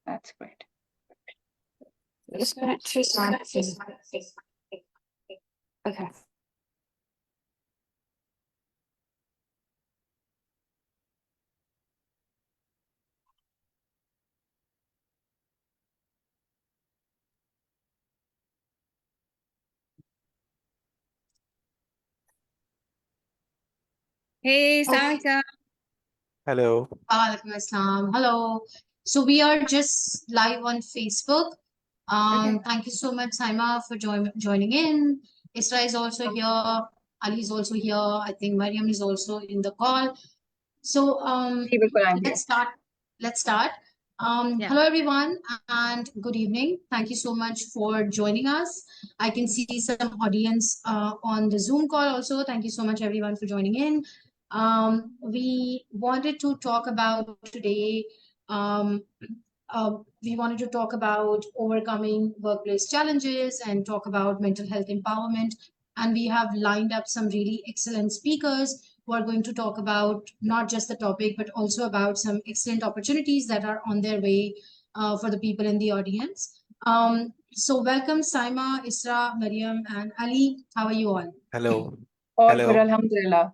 That's great. Okay. Hey, Samika. Hello. Alaikum Assalam. Hello. So we are just live on Facebook. Okay. Thank you so much, Saima, for joining in. Isra is also here. Ali is also here. I think Mariam is also in the call. So let's start. Let's start. Yeah. Hello everyone and good evening. Thank you so much for joining us. I can see some audience on the Zoom call also. Thank you so much everyone for joining in. We wanted to talk about today. We wanted to talk about overcoming workplace challenges and talk about mental health empowerment. And we have lined up some really excellent speakers who are going to talk about not just the topic, but also about some excellent opportunities that are on their way for the people in the audience. So welcome, Saima, Isra, Mariam, and Ali. How are you all? Hello. All Hello. good, alhamdulillah.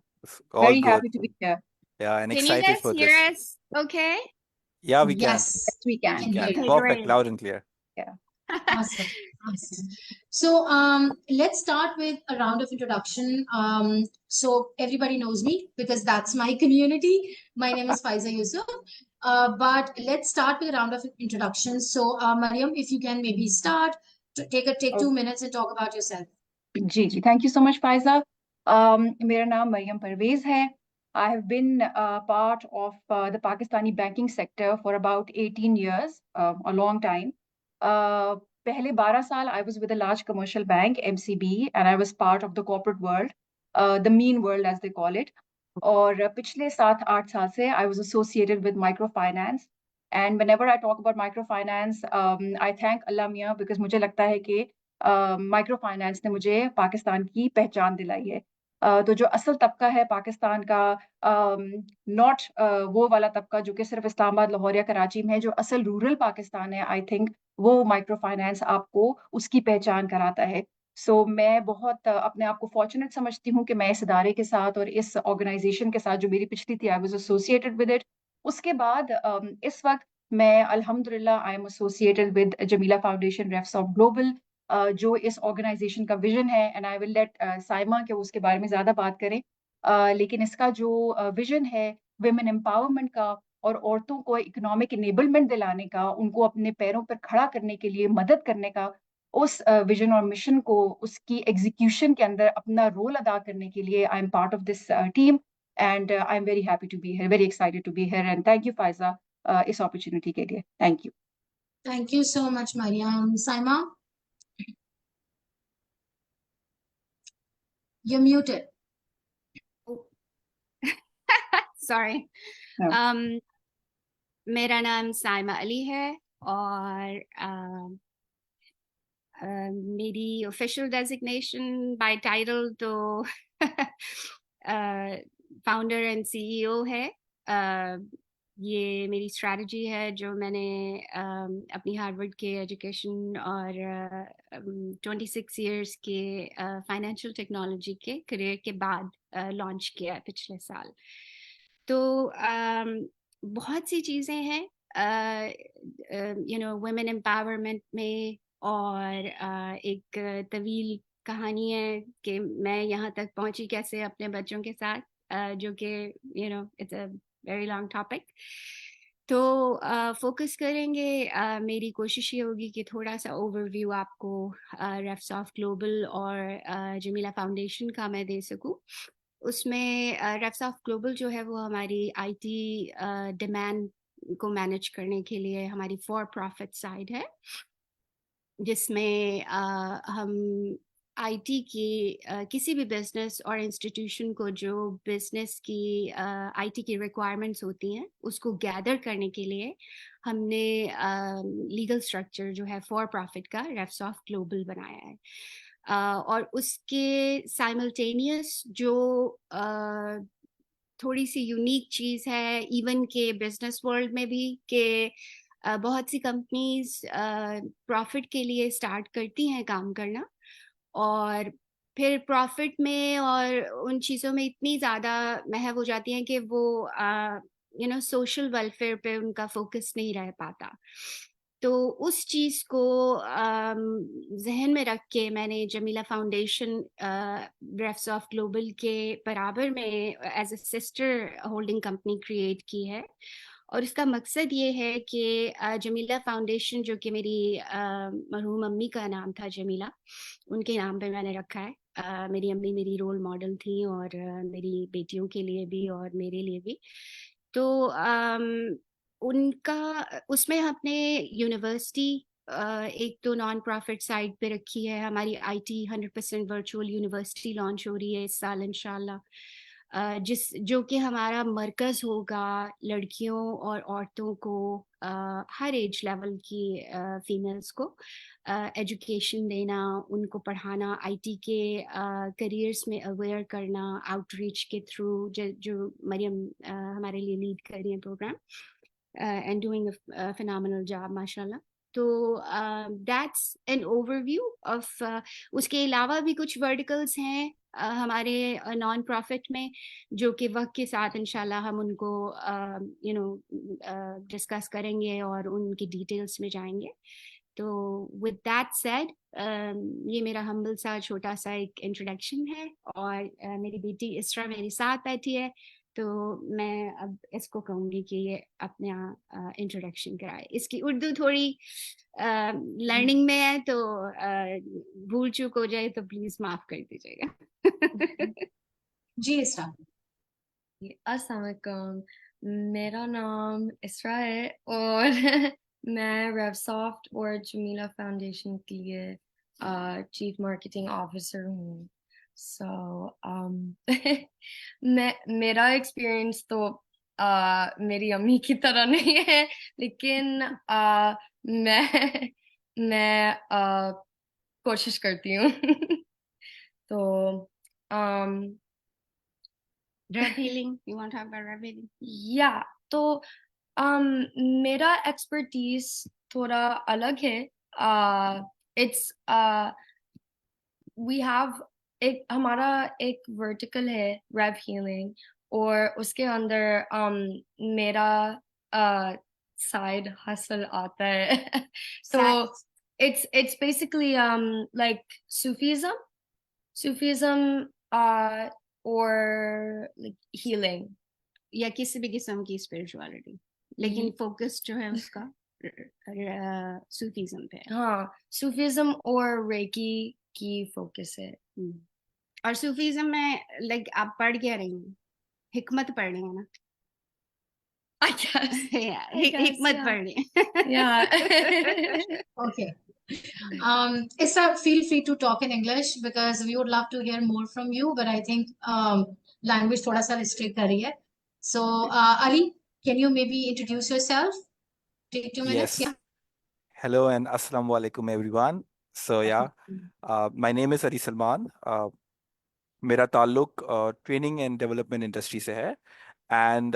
All Very good. happy to be here. Yeah, and Can you excited guys for hear this. us okay? Yeah, we can. Yes, Yes, we we can. can We hear can. you. Okay, Perfect, great. loud and clear. Awesome. Awesome. So let's start with a round of introduction. So everybody knows me because that's my community. My name is Faiza Yusuf. But let's start with a round of introductions. So Mariam, if you can maybe start, take 2 minutes and talk about yourself. Ji ji, thank you so much, Faiza. मेरा नाम मरियम परवेज है. I have been part of the Pakistani banking sector for about 18 years, a long time. पहले 12 साल I was with a large commercial bank, MCB, and I was part of the corporate world, the mean world as they call it. और पिछले 7-8 साल से I was associated with microfinance. And whenever I talk about microfinance, I thank Allah Miya because मुझे लगता है कि micro finance ने मुझे पाकिस्तान की पहचान दिलाई है. तो जो असल तबका है पाकिस्तान का, नॉट वो वाला तबका जो कि सिर्फ इस्लामाबाद, लाहौर या कराची में है, जो असल रूरल पाकिस्तान है, आई थिंक वो माइक्रो फाइनेंस आपको उसकी पहचान कराता है. सो मैं बहुत अपने आप को फॉर्चुनेट समझती हूँ कि मैं इस इदारे के साथ और इस ऑर्गेनाइजेशन के साथ जो मेरी पिछली थी, I was associated with it. उसके बाद इस वक्त मैं अल्हम्दुलिल्लाह I am associated with Jamila foundation रेफ्सॉफ ग्लोबल, जो इस ऑर्गेनाइजेशन का विजन है. And I will let Saima के उसके बारे में ज़्यादा बात करें. लेकिन इसका जो विजन है विमेन एम्पावरमेंट का और औरतों को इकोनॉमिक इनेबलमेंट दिलाने का, उनको अपने पैरों पर खड़ा करने के लिए मदद करने का, उस विजन और मिशन को उसकी एग्जीक्यूशन के अंदर अपना रोल अदा करने के लिए I am part of this team. And I am very happy to be here, very excited to be here. And thank you Faiza इस अपॉर्चुनिटी के लिए. Thank you. Thank you so much, Mariam. Saima, you're muted. Sorry. No. मेरा नाम साइमा अली है और मेरी official designation bye title तो founder and CEO है. ये मेरी स्ट्रैटेजी है जो मैंने अपनी हार्वर्ड के एजुकेशन और 26 इयर्स के फाइनेंशियल टेक्नोलॉजी के करियर के बाद लॉन्च किया पिछले साल. तो बहुत सी चीज़ें हैं वुमेन एम्पावरमेंट में, और एक तवील कहानी है कि मैं यहाँ तक पहुँची कैसे अपने बच्चों के साथ, जो कि it's a very long topic. तो फोकस करेंगे. मेरी कोशिश ये होगी कि थोड़ा सा ओवरव्यू आपको रेफ्सॉफ ग्लोबल और जमीला फाउंडेशन का मैं दे सकूं. उसमें रेफ्सॉफ ग्लोबल जो है वो हमारी आईटी डिमांड को मैनेज करने के लिए हमारी फॉर प्रॉफिट साइड है, जिसमें हम आईटी की किसी भी बिजनेस और इंस्टीट्यूशन को जो बिजनेस की आईटी की रिक्वायरमेंट्स होती हैं उसको गैदर करने के लिए हमने लीगल स्ट्रक्चर जो है फॉर प्रॉफिट का रेफ्सॉफ ग्लोबल बनाया है. और उसके साइमल्टेनियस जो थोड़ी सी यूनिक चीज़ है इवन के बिजनेस वर्ल्ड में भी, कि बहुत सी कंपनीज प्रॉफिट के लिए स्टार्ट करती हैं काम करना, और फिर प्रॉफिट में और उन चीज़ों में इतनी ज़्यादा महव हो जाती हैं कि वो सोशल वेलफेयर पे उनका फोकस नहीं रह पाता। तो उस चीज़ को जहन में रख के मैंने जमीला फाउंडेशन रेफसॉफ्ट ग्लोबल के बराबर में as a sister holding company create की है। और इसका मकसद ये है कि जमीला फाउंडेशन, जो कि मेरी मरहूम अम्मी का नाम था जमीला, उनके नाम पे मैंने रखा है। मेरी अम्मी मेरी रोल मॉडल थी, और मेरी बेटियों के लिए भी और मेरे लिए भी। तो उनका उसमें हमने यूनिवर्सिटी एक तो नॉन प्रॉफिट साइड पे रखी है। हमारी आईटी 100% वर्चुअल यूनिवर्सिटी लॉन्च हो रही है इस साल इंशाल्लाह, जो कि हमारा मरकज होगा लड़कियों और औरतों को, हर एज लेवल की फीमेल्स को एजुकेशन देना, उनको पढ़ाना, आईटी के करियर्स में अवेयर करना आउटरीच के थ्रू, जो मरियम हमारे लिए लीड कर रही है program, and doing a phenomenal job माशाल्लाह। तो दैट्स एन ओवरव्यू ऑफ। उसके अलावा भी कुछ वर्टिकल्स हैं हमारे नॉन प्रॉफिट में, जो कि वक्त के साथ इंशाल्लाह हम उनको डिस्कस करेंगे और उनकी डिटेल्स में जाएंगे। तो विद दैट सेड, ये मेरा हम्बल सा छोटा सा एक इंट्रोडक्शन है, और मेरी बेटी इसरा मेरे साथ बैठी है, तो मैं अब इसको कहूँगी कि ये अपने इंट्रोडक्शन कराए। इसकी उर्दू थोड़ी लर्निंग में है, तो भूल चूक हो जाए तो प्लीज माफ कर दीजिएगा। जी इसरा। अस्सलाम वालेकुम, मेरा नाम इसरा है और मैं रेवसॉफ्ट और जमीला फाउंडेशन के लिए चीफ मार्केटिंग ऑफिसर हूँ। मेरा एक्सपीरियंस तो मेरी अम्मी की तरह नहीं है, लेकिन मैं कोशिश करती हूँ। तो Rev healing, you want to talk about rev healing? या तो मेरा एक्सपर्टीज थोड़ा अलग है। इट्स वी हैव हमारा एक वर्टिकल है रेव हीलिंग, और उसके अंदर मेरा साइड हसल आता है। तो it's basically like Sufism or like healing. या किसी भी किस्म की स्पिरिचुअलिटी, लेकिन फोकस जो है उसका सूफीज्म पे है। हाँ, सूफिज्म और रेकी की फोकस है। और सूफीज्म में लाइक आप पढ़ क्या रही हैं? हिकमत पढ़ रही हैं ना? I guess. Yeah, I guess, हिकमत yeah. पढ़ रही हैं। Yeah. Okay. Isra, feel free to talk in English because we would love to hear more from you, but I think language thoda sa restrict कर रही है. So, Ali, can you maybe introduce yourself? Take 2 minutes. Yes. Yeah. Hello and assalamu alaikum everyone. So yeah, my name is Ali Salman. मेरा ताल्लुक training and development industry से है, and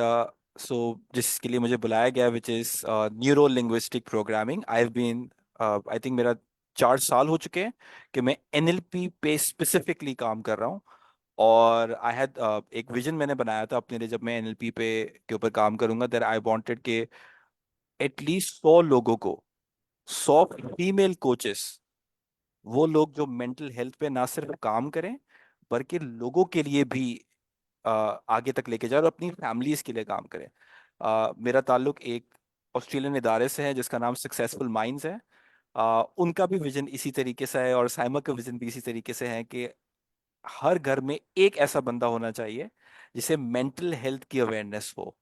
so जिसके लिए मुझे बुलाया गया, which is neuro linguistic programming. I have been, I think मेरा 4 साल हो चुके हैं कि मैं एनएलपी पे स्पेसिफिकली काम कर रहा हूँ। और आई हैड एक विजन मैंने बनाया था अपने लिए, जब मैं एनएलपी पे के ऊपर काम करूंगा, दैट आई वांटेड के एटलीस्ट 100 लोगों को, 100 फीमेल कोचेस, वो लोग जो मेंटल हेल्थ पे ना सिर्फ काम करें बल्कि लोगों के लिए भी आगे तक लेके जाए और अपनी फैमिलीज के लिए काम करें। मेरा ताल्लुक एक ऑस्ट्रेलियन इदारे से है जिसका नाम सक्सेसफुल माइंड्स है। उनका भी विजन इसी तरीके से है, और साइमा का विजन भी इसी तरीके से है कि हर घर में एक ऐसा बंदा होना चाहिए जिसे मेंटल हेल्थ की अवेयरनेस हो।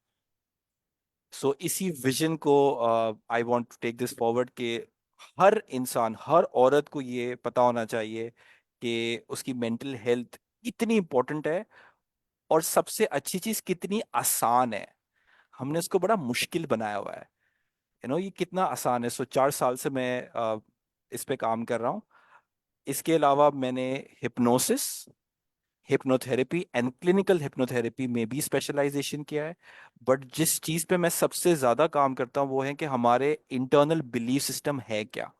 सो इसी विजन को I want to take this forward कि हर इंसान, हर औरत को ये पता होना चाहिए कि उसकी मेंटल हेल्थ कितनी इंपॉर्टेंट है, और सबसे अच्छी चीज कितनी आसान है। हमने इसको बड़ा मुश्किल बनाया हुआ है, ये कितना आसान है। 4 साल से मैं इस पे काम कर रहा हूँ। इसके अलावा मैंने hypnosis, hypnotherapy and clinical hypnotherapy में भी स्पेशलाइजेशन किया है। बट जिस चीज पे मैं सबसे ज्यादा काम करता हूँ वो है कि हमारे इंटरनल बिलीफ सिस्टम है क्या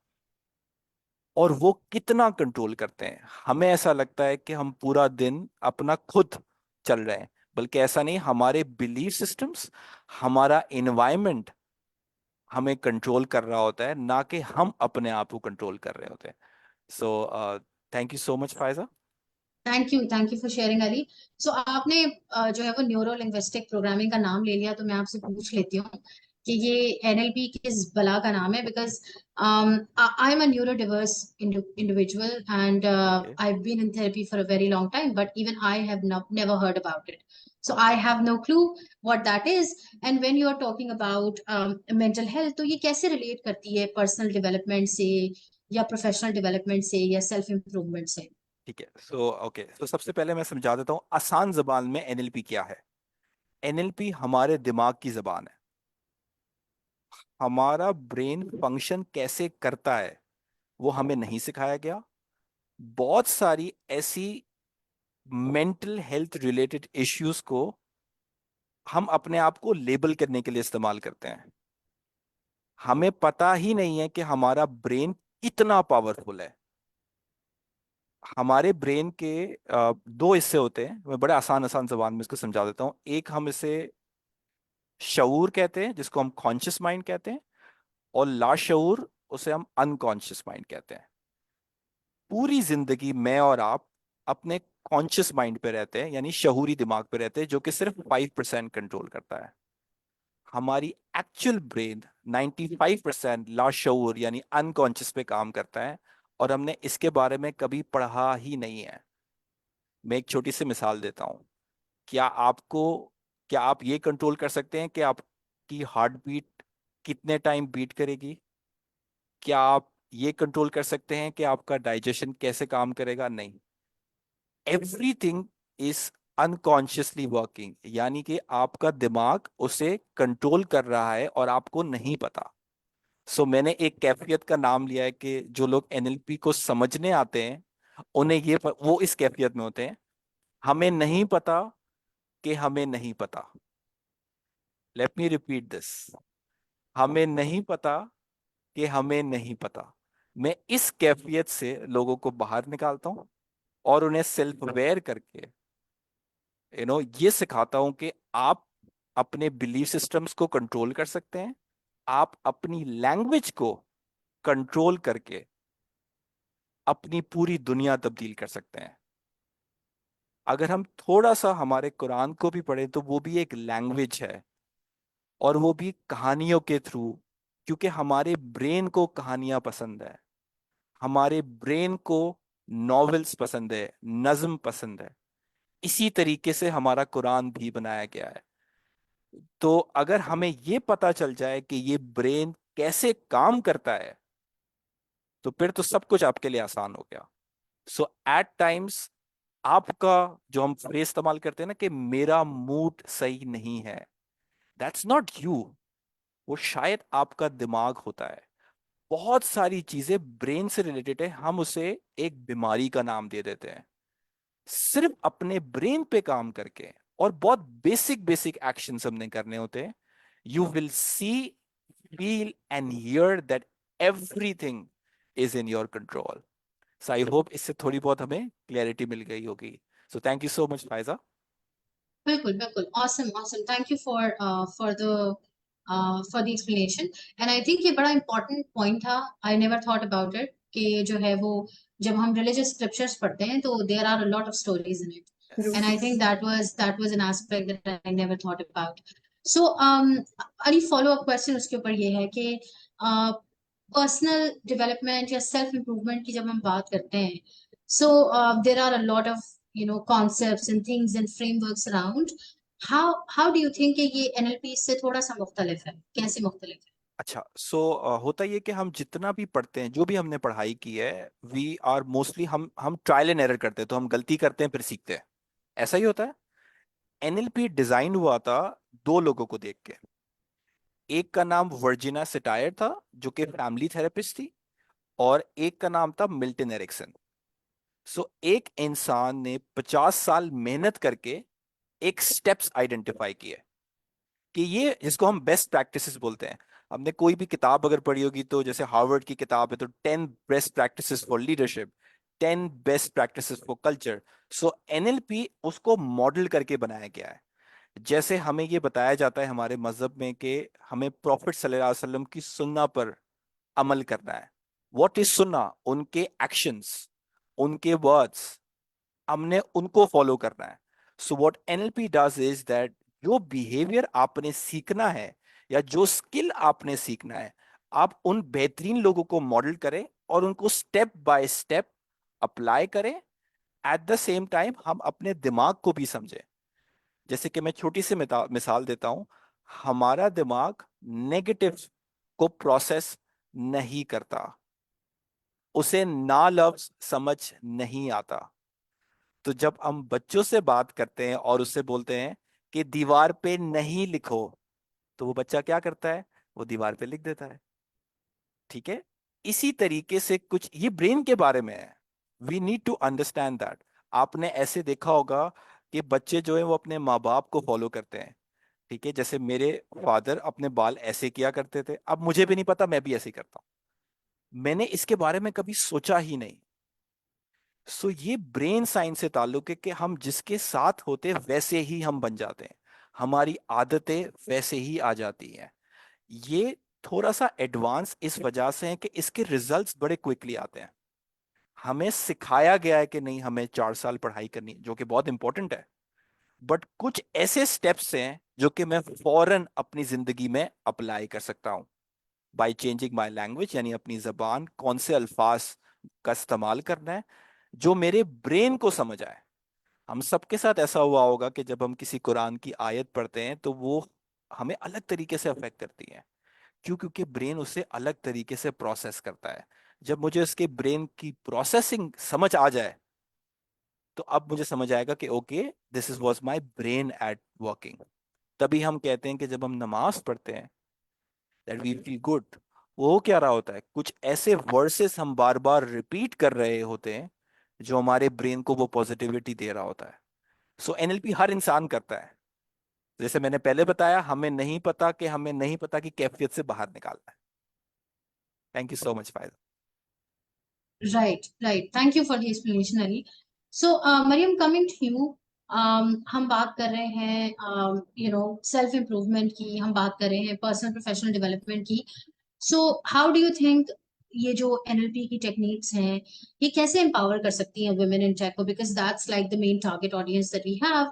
और वो कितना कंट्रोल करते हैं। हमें ऐसा लगता है कि हम पूरा दिन अपना खुद चल रहे हैं, बल्कि ऐसा नहीं, हमारे बिलीफ सिस्टम्स, हमारा इन्वायरमेंट हमें कंट्रोल कर रहा होता है, ना कि हम अपने आप को कंट्रोल कर रहे होते हैं। So thank you so much Faiza. Thank you for sharing Ali. So आपने जो है वो न्यूरो लिंग्विस्टिक प्रोग्रामिंग का नाम ले लिया, तो मैं आपसे पूछ लेती हूँ कि ये एनएलपी किस बला का नाम है, because I am a neuro Divers individual and Okay. I've been in therapy for a very long time, but even I have never heard about it. So I have no clue what that is. And when you are talking about mental health, तो ये कैसे relate करती है personal development से या professional development से या self improvement से? ठीक है, सो सबसे पहले मैं समझा देता हूँ आसान जबान में एनएलपी क्या है। एनएलपी हमारे दिमाग की जबान है। हमारा ब्रेन फंक्शन कैसे करता है वो हमें नहीं सिखाया गया। बहुत सारी ऐसी मेंटल हेल्थ रिलेटेड इश्यूज को हम अपने आप को लेबल करने के लिए इस्तेमाल करते हैं। हमें पता ही नहीं है कि हमारा ब्रेन कितना पावरफुल है। हमारे ब्रेन के दो हिस्से होते हैं, मैं बड़े आसान आसान जबान में इसको समझा देता हूँ। एक हम इसे शऊर कहते हैं, जिसको हम कॉन्शियस माइंड कहते हैं, और लाशऊर, उसे हम अनकॉन्शियस माइंड कहते हैं। पूरी जिंदगी मैं और आप अपने कॉन्शियस माइंड पे रहते हैं, यानी शहूरी दिमाग पे रहते हैं, जो कि सिर्फ 5% कंट्रोल करता है। हमारी एक्चुअल ब्रेन 95% लाशऊर यानी अनकॉन्शियस पे काम करता है, और हमने इसके बारे में कभी पढ़ा ही नहीं है। मैं एक छोटी सी मिसाल देता हूँ। क्या आपको क्या आप ये कंट्रोल कर सकते हैं कि आपकी हार्ट बीट कितने टाइम बीट करेगी? क्या आप ये कंट्रोल कर सकते हैं कि आपका डाइजेशन कैसे काम करेगा? नहीं। एवरीथिंग इज अनकॉन्शियसली वर्किंग, यानी कि आपका दिमाग उसे कंट्रोल कर रहा है और आपको नहीं पता। सो मैंने एक कैफियत का नाम लिया है कि जो लोग एनएलपी को समझने आते हैं उन्हें वो इस कैफियत में होते हैं। हमें नहीं पता कि हमें नहीं पता। Let me repeat this. हमें नहीं पता कि हमें नहीं पता। मैं इस कैफियत से लोगों को बाहर निकालता हूं और उन्हें सेल्फ अवेयर करके ये सिखाता हूं कि आप अपने बिलीफ सिस्टम्स को कंट्रोल कर सकते हैं। आप अपनी लैंग्वेज को कंट्रोल करके अपनी पूरी दुनिया तब्दील कर सकते हैं। अगर हम थोड़ा सा हमारे कुरान को भी पढ़ें तो वो भी एक लैंग्वेज है, और वो भी कहानियों के थ्रू, क्योंकि हमारे ब्रेन को कहानियां पसंद है। हमारे ब्रेन को नॉवेल्स पसंद है, नज्म पसंद है। इसी तरीके से हमारा कुरान भी बनाया गया है। तो अगर हमें ये पता चल जाए कि ये ब्रेन कैसे काम करता है, तो फिर तो सब कुछ आपके लिए आसान हो गया। सो एट टाइम्स आपका जो हम फ्रेज इस्तेमाल करते हैं ना कि मेरा मूड सही नहीं है, दैट्स नॉट यू। वो शायद आपका दिमाग होता है। बहुत सारी चीजें ब्रेन से रिलेटेड है, हम उसे एक बीमारी का नाम दे देते हैं। सिर्फ अपने ब्रेन पे काम करके और बहुत बेसिक बेसिक एक्शंस हमने करने होते हैं, you will see, feel and here that everything is in your control. So I hope इससे थोड़ी बहुत हमें क्लैरिटी मिल गई होगी। सो thank you so much Faiza. बिल्कुल बिल्कुल, awesome awesome, thank you for the explanation. And I think ये बड़ा इंपॉर्टेंट पॉइंट था, I never thought about it, कि जो है वो जब हम रिलीजियस स्क्रिप्चर्स पढ़ते हैं तो there are a lot of stories in it, Yes. and I think that was an aspect that I never thought about. So any follow up question उसके ऊपर ये है कि पर्सनल डेवलपमेंट या सेल्फ इम्प्रूवमेंट की जब हम बात करते हैं, so there are a lot of concepts and things and frameworks around. How do you think कि ये NLP से थोड़ा सा मुख्तलिफ है, कैसे मुख्तलिफ है? अच्छा, होता ये कि हम जितना भी पढ़ते हैं, जो भी हमने पढ़ाई की है, वी आर मोस्टली हम ट्रायल एंड एरर करते हैं, तो हम गलती करते हैं फिर सीखते हैं। ऐसा ही होता है। एनएलपी डिजाइन हुआ था दो लोगों को देख के। एक का नाम वर्जिना सिटायर था, जो कि फैमिली थेरेपिस्ट थी, और एक का नाम था मिल्टन एरिक्सन। सो एक इंसान ने 50 साल मेहनत करके एक स्टेप्स आइडेंटिफाई किए कि ये, जिसको हम बेस्ट प्रैक्टिसेस बोलते हैं। हमने कोई भी किताब अगर पढ़ी होगी तो जैसे हार्वर्ड की किताब है तो 10 best practices for leadership, 10 best practices for culture. So NLP उसको मॉडल करके बनाया गया है। जैसे हमें ये बताया जाता है हमारे मजहब में कि हमें प्रॉफिट सल्लल्लाहु अलैहि वसल्लम की सुन्ना पर अमल करना है। व्हाट इज सुन्ना? उनके एक्शंस, उनके वर्ड्स, हमने उनको फॉलो करना है। So what NLP does is that जो बिहेवियर आपने सीखना है या जो स्किल आपने सीखना है, आप उन बेहतरीन लोगों को मॉडल करें और उनको स्टेप बाय स्टेप अप्लाई करें। एट द सेम टाइम हम अपने दिमाग को भी समझें। जैसे कि मैं छोटी सी मिसाल देता हूं, हमारा दिमाग नेगेटिव को प्रोसेस नहीं करता, उसे ना लफ्ज समझ नहीं आता। तो जब हम बच्चों से बात करते हैं और उससे बोलते हैं कि दीवार पे नहीं लिखो, तो वो बच्चा क्या करता है? वो दीवार पे लिख देता है। ठीक है, इसी तरीके से कुछ ये ब्रेन के बारे में है। We need to understand that. आपने ऐसे देखा होगा कि बच्चे जो है वो अपने माँ बाप को फॉलो करते हैं। ठीक है, जैसे मेरे फादर अपने बाल ऐसे किया करते थे, अब मुझे भी नहीं पता, मैं भी ऐसे ही करता हूँ। मैंने इसके बारे में कभी सोचा ही नहीं। सो ये ब्रेन साइंस से ताल्लुक है कि हम जिसके साथ होते वैसे ही हम बन जाते हैं, हमारी आदतें वैसे ही आ जाती हैं। ये थोड़ा सा एडवांस इस वजह से है कि इसके रिजल्ट्स बड़े क्विकली आते हैं। हमें सिखाया गया है कि नहीं, हमें 4 साल पढ़ाई करनी है, जो कि बहुत इंपॉर्टेंट है। बट कुछ ऐसे स्टेप्स हैं जो कि मैं फौरन अपनी जिंदगी में अप्लाई कर सकता हूँ बाय चेंजिंग माय लैंग्वेज, यानी अपनी जबान, कौन से अल्फाज का इस्तेमाल करना है जो मेरे ब्रेन को समझ आए। हम सबके साथ ऐसा हुआ होगा कि जब हम किसी कुरान की आयत पढ़ते हैं तो वो हमें अलग तरीके से अफेक्ट करती है। क्यों? क्योंकि ब्रेन उसे अलग तरीके से प्रोसेस करता है। जब मुझे उसके ब्रेन की प्रोसेसिंग समझ आ जाए तो अब मुझे समझ आएगा कि okay, this is was my brain at working. तभी हम कहते हैं कि जब हम नमाज पढ़ते हैं दैट वी फील गुड। वो हो क्या रहा होता है? कुछ ऐसे वर्सेस हम बार बार रिपीट कर रहे होते हैं जो हमारे ब्रेन को वो पॉजिटिविटी दे रहा होता है। सो एनएलपी हर इंसान करता है। जैसे मैंने पहले बताया, हमें नहीं पता कि हमें नहीं पता कि कैफियत से बाहर निकालना है। थैंक यू सो मच फायदा। Right, right. Thank you for the explanation, Ali. So, Mariam, coming to you, हम बात कर रहे हैं सेल्फ इम्प्रूवमेंट की, हम बात कर रहे हैं पर्सनल प्रोफेशनल डेवलपमेंट की. So how do you think ये जो एनएलपी की टेक्निक्स हैं ये कैसे एम्पावर कर सकती हैं वुमेन इन टेक को, because that's like the main target audience that we have,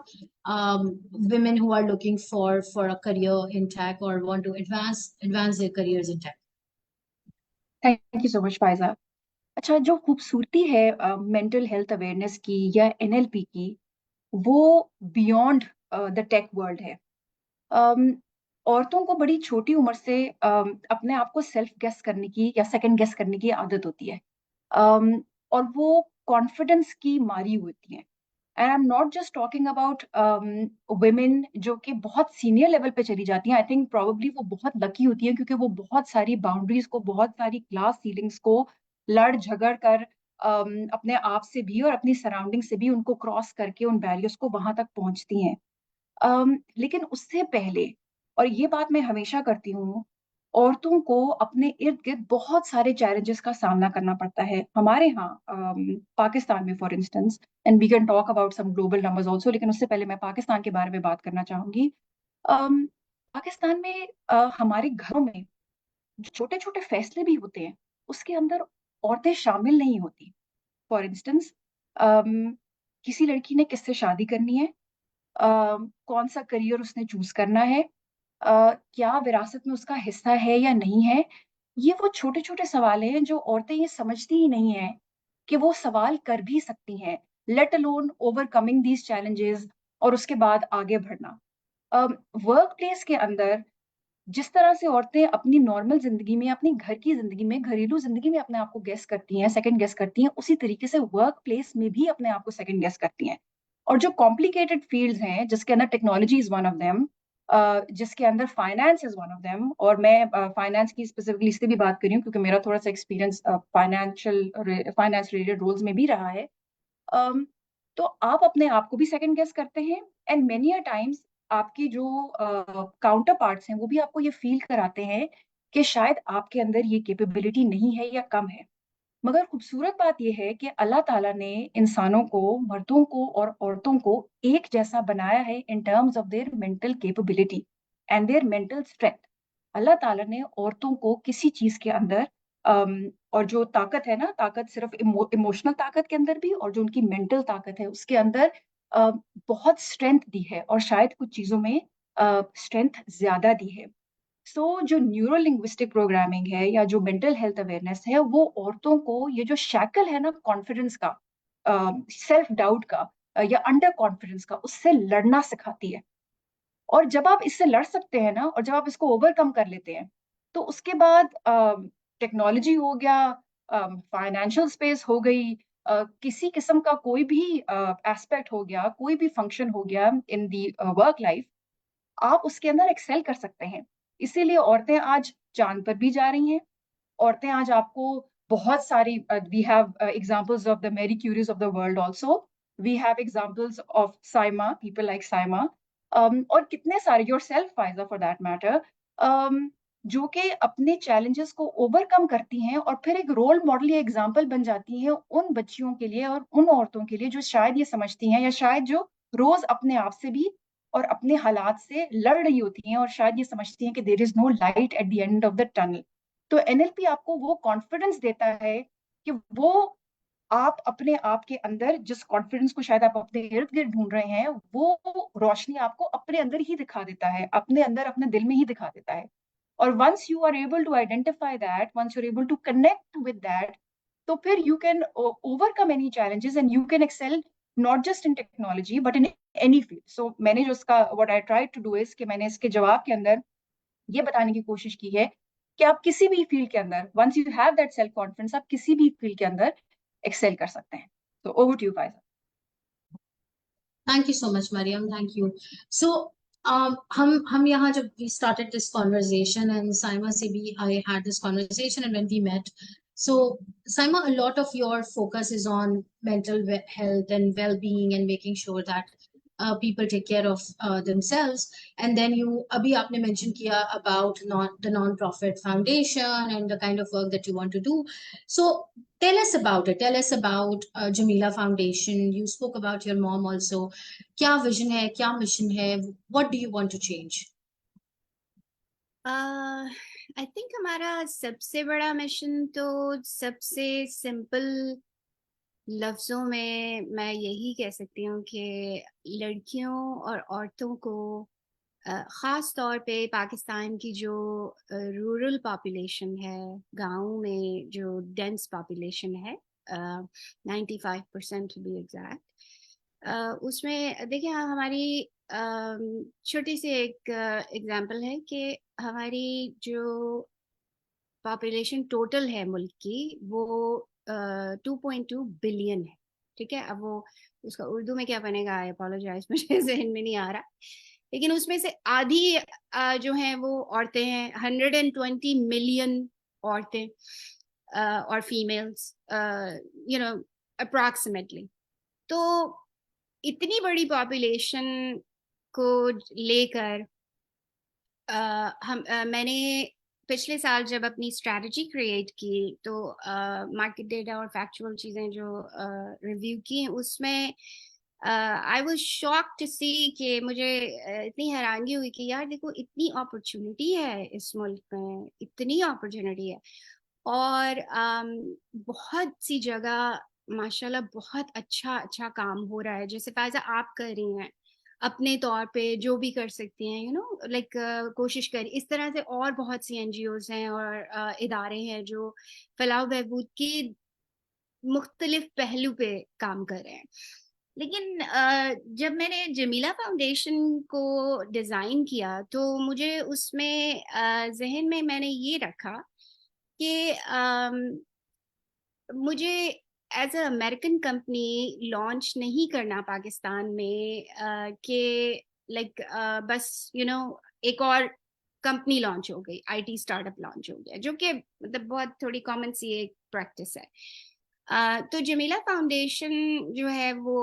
women who are looking for a career in tech or want to advance their careers in tech. Thank you so much Faiza. अच्छा, जो खूबसूरती है mental health awareness की या NLP की, वो beyond the tech world है। अम, औरतों को बड़ी छोटी उम्र से अपने आप को सेल्फ गेस करने की या सेकंड गेस करने की आदत होती है। अम, और वो कॉन्फिडेंस की मारी होती हैं। And I am not just talking about women जो कि बहुत सीनियर लेवल पे चली जाती हैं। आई थिंक प्रोबेबली वो बहुत लकी होती हैं क्योंकि वो बहुत सारी बाउंड्रीज को, बहुत सारी क्लास सीलिंग्स को लड़ झगड़ कर अपने आप से भी और अपनी सराउंडिंग से भी उनको क्रॉस करके उन बैरियर्स को वहां तक पहुंचती हैं। लेकिन उससे पहले, और ये बात मैं हमेशा करती हूँ, औरतों को अपने इर्द गिर्द बहुत सारे चैलेंजेस का सामना करना पड़ता है। हमारे यहाँ पाकिस्तान में for instance, and we can talk about some global numbers also, लेकिन उससे पहले मैं पाकिस्तान के बारे में बात करना चाहूंगी। अम, पाकिस्तान में हमारे घरों में जो छोटे छोटे फैसले भी होते हैं उसके अंदर औरतें शामिल नहीं होती। फॉर इंस्टेंस, किसी लड़की ने किससे शादी करनी है, कौन सा करियर उसने चूज करना है, क्या विरासत में उसका हिस्सा है या नहीं है। ये वो छोटे छोटे सवाल हैं जो औरतें ये समझती ही नहीं है कि वो सवाल कर भी सकती हैं, let alone overcoming these challenges और उसके बाद आगे बढ़ना। वर्क प्लेस के अंदर जिस तरह से औरतें अपनी नॉर्मल जिंदगी में, अपनी घर की जिंदगी में, घरेलू जिंदगी में अपने आप को गेस करती हैं, सेकंड गेस करती हैं, उसी तरीके से वर्क प्लेस में भी अपने आप को सेकंड गेस करती हैं। और जो कॉम्प्लिकेटेड फील्ड्स हैं जिसके अंदर technology is one of them, जिसके अंदर finance is one of them, और मैं फाइनेंस की स्पेसिफिकली इसलिए भी बात कर रही हूँ क्योंकि मेरा थोड़ा सा एक्सपीरियंस फाइनेंस रिलेटेड रोल्स में भी रहा है। तो आप अपने आप को भी सेकंड गेस करते हैं, एंड मेनी अ टाइम्स आपकी जो काउंटर पार्ट्स हैं वो भी आपको ये फील कराते हैं कि शायद आपके अंदर ये कैपेबिलिटी नहीं है या कम है। मगर खूबसूरत बात यह है कि अल्लाह ताला ने इंसानों को, मर्दों को और औरतों को एक जैसा बनाया है in terms of their mental capability and their mental strength. Allah ताला ने औरतों को किसी चीज के अंदर और जो ताकत है ना, ताकत सिर्फ इमोशनल ताकत के अंदर भी, और जो उनकी मेंटल ताकत है उसके अंदर अ, बहुत स्ट्रेंथ दी है, और शायद कुछ चीजों में स्ट्रेंथ ज्यादा दी है। सो जो न्यूरो लिंग्विस्टिक प्रोग्रामिंग है या जो मेंटल हेल्थ अवेयरनेस है, वो औरतों को ये जो शैकल है ना कॉन्फिडेंस का, सेल्फ डाउट का, या अंडर कॉन्फिडेंस का, उससे लड़ना सिखाती है। और जब आप इससे लड़ सकते हैं ना, और जब आप इसको ओवरकम कर लेते हैं, तो उसके बाद टेक्नोलॉजी हो गया, फाइनेंशियल स्पेस हो गई, किसी किस्म का कोई भी एस्पेक्ट हो गया, कोई भी फंक्शन हो गया इन दी वर्क लाइफ, आप उसके अंदर एक्सेल कर सकते हैं। इसीलिए औरतें आज चांद पर भी जा रही हैं। औरतें आज आपको बहुत सारी, we have examples of the Marie Curies of the world also, we have examples of Saima, people like Saima, और कितने सारे, yourself Faiza for that matter, जो कि अपने चैलेंजेस को ओवरकम करती हैं और फिर एक रोल मॉडल या एग्जाम्पल बन जाती हैं उन बच्चियों के लिए और उन औरतों के लिए जो शायद ये समझती हैं, या शायद जो रोज अपने आप से भी और अपने हालात से लड़ रही होती हैं, और शायद ये समझती हैं कि there is no light at the end of the tunnel. तो एनएलपी आपको वो कॉन्फिडेंस देता है कि वो, आप अपने आप के अंदर जिस कॉन्फिडेंस को शायद आप अपने इर्द गिर्द ढूंढ रहे हैं, वो रोशनी आपको अपने अंदर ही दिखा देता है, अपने अंदर, अपने दिल में ही दिखा देता है। और once you are able to identify that, once you are able to connect with that, तो फिर you can overcome any challenges and you can excel, not just in technology but in any field. So मैंने जो इसका, what I try to do is कि मैंने इसके जवाब के अंदर ये बताने की कोशिश की है कि आप किसी भी फील्ड के अंदर, once you have that self confidence, आप किसी भी फील्ड के अंदर एक्सेल कर सकते हैं। तो over to you Faiza. Thank you so much, Mariam. Thank you. So, हम यहाँ जब we started this conversation and Saima से भी I had this conversation, and when we met, so Saima, a lot of your focus is on mental health and well-being and making sure that people take care of themselves. And then अभी आपने mention किया about the non-profit foundation and the kind of work that you want to do. So tell us about it. Tell us about Jamila Foundation. You spoke about your mom also. क्या vision है, क्या mission है, what do you want to change? I think हमारा सबसे बड़ा mission तो सबसे simple लफ्ज़ों में मैं यही कह सकती हूँ कि लड़कियों और औरतों को ख़ास तौर पे पाकिस्तान की जो रूरल पॉपुलेशन है, गाँव में जो डेंस पॉपुलेशन है, 95% टू बी एग्जैक्ट, उसमें देखिए हमारी छोटी सी एक एग्जांपल है कि हमारी जो पॉपुलेशन टोटल है मुल्क की वो 2.2 बिलियन है। ठीक है, अब वो उसका उर्दू में क्या बनेगा, आई अपोलोजाइज, मुझे ज़हन में नहीं आ रहा, लेकिन उसमें से आधी जो हैं वो औरतें हैं, 120 मिलियन औरतें और फीमेल्स, यू नो, अप्रॉक्सीमेटली। तो इतनी बड़ी पॉपुलेशन को लेकर मैंने पिछले साल जब अपनी स्ट्रैटेजी क्रिएट की तो मार्केट डेटा और फैक्चुअल चीज़ें जो रिव्यू की, उसमें आई वाज शॉक्ड टू सी कि मुझे इतनी हैरानगी हुई कि यार देखो इतनी अपॉर्चुनिटी है इस मुल्क में, इतनी अपॉर्चुनिटी है, और बहुत सी जगह माशाल्लाह बहुत अच्छा अच्छा काम हो रहा है, जैसे फायजा आप कर रही हैं अपने तौर पे जो भी कर सकती हैं, यू नो, लाइक कोशिश करें। इस तरह से और बहुत सी एनजीओज हैं और इदारे हैं जो फलाह बहबूद की मुख्तलिफ पहलू पे काम कर रहे हैं। लेकिन जब मैंने जमीला फाउंडेशन को डिज़ाइन किया तो मुझे उसमें जहन में मैंने ये रखा कि मुझे as a American company launch नहीं करना पाकिस्तान में कि लाइक बस यू नो एक और कंपनी लॉन्च हो गई, आईटी स्टार्टअप लॉन्च हो गया, जो कि मतलब बहुत थोड़ी कॉमन सी एक प्रैक्टिस है। तो जमीला फाउंडेशन जो है वो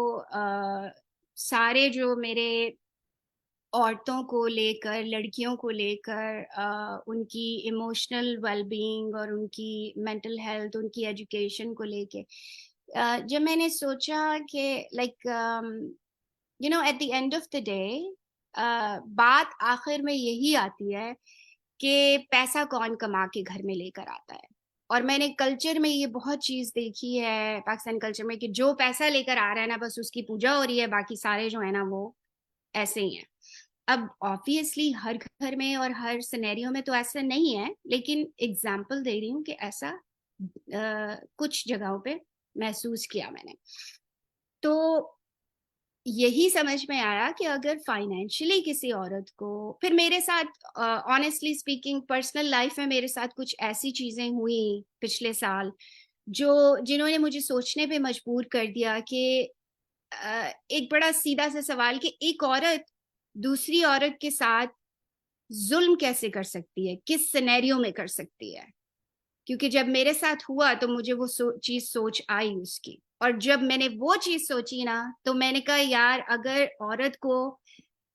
सारे जो मेरे औरतों को लेकर, लड़कियों को लेकर, उनकी इमोशनल वेलबींग और उनकी मेंटल हेल्थ, उनकी एजुकेशन को लेके जब मैंने सोचा कि like you know at the end of the day बात आखिर में यही आती है कि पैसा कौन कमा के घर में लेकर आता है। और मैंने कल्चर में ये बहुत चीज देखी है पाकिस्तानी कल्चर में कि जो पैसा लेकर आ रहा है ना बस उसकी पूजा हो रही है, बाकी सारे जो है ना वो ऐसे ही हैं। अब ऑब्वियसली हर घर में और हर सिनेरियो में तो ऐसा नहीं है, लेकिन एग्जाम्पल दे रही हूँ कि ऐसा कुछ जगहों पे महसूस किया मैंने। तो यही समझ में आया कि अगर फाइनेंशियली किसी औरत को, फिर मेरे साथ ऑनेस्टली स्पीकिंग पर्सनल लाइफ में मेरे साथ कुछ ऐसी चीजें हुई पिछले साल जिन्होंने मुझे सोचने पे मजबूर कर दिया कि एक बड़ा सीधा सा सवाल कि एक औरत दूसरी औरत के साथ जुल्म कैसे कर सकती है, किस सिनेरियो में कर सकती है। क्योंकि जब मेरे साथ हुआ तो मुझे वो चीज सोच आई उसकी, और जब मैंने वो चीज सोची ना तो मैंने कहा यार अगर औरत को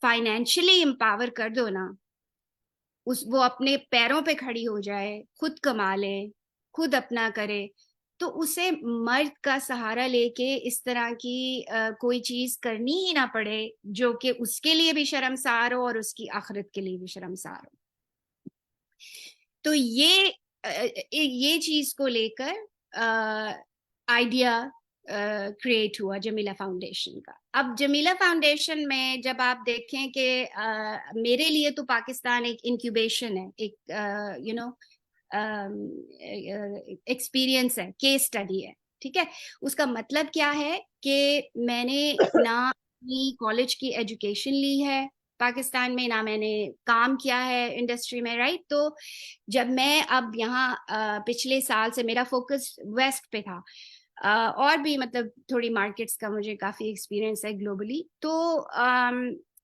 फाइनेंशियली एम्पावर कर दो ना, वो अपने पैरों पे खड़ी हो जाए, खुद कमा ले, खुद अपना करे, तो उसे मर्द का सहारा लेके इस तरह की कोई चीज करनी ही ना पड़े जो कि उसके लिए भी शर्मसार हो और उसकी आखिरत के लिए भी शर्मसार हो। तो ये चीज को लेकर आइडिया क्रिएट हुआ जमीला फाउंडेशन का। अब जमीला फाउंडेशन में जब आप देखें कि मेरे लिए तो पाकिस्तान एक इंक्यूबेशन है, एक यू नो एक्सपीरियंस है, केस स्टडी है, ठीक है। उसका मतलब क्या है कि मैंने ना अपनी कॉलेज की एजुकेशन ली है पाकिस्तान में, ना मैंने काम किया है इंडस्ट्री में, राइट। तो जब मैं अब यहाँ पिछले साल से मेरा फोकस वेस्ट पे था, और भी मतलब थोड़ी मार्केट्स का मुझे काफी एक्सपीरियंस है ग्लोबली, तो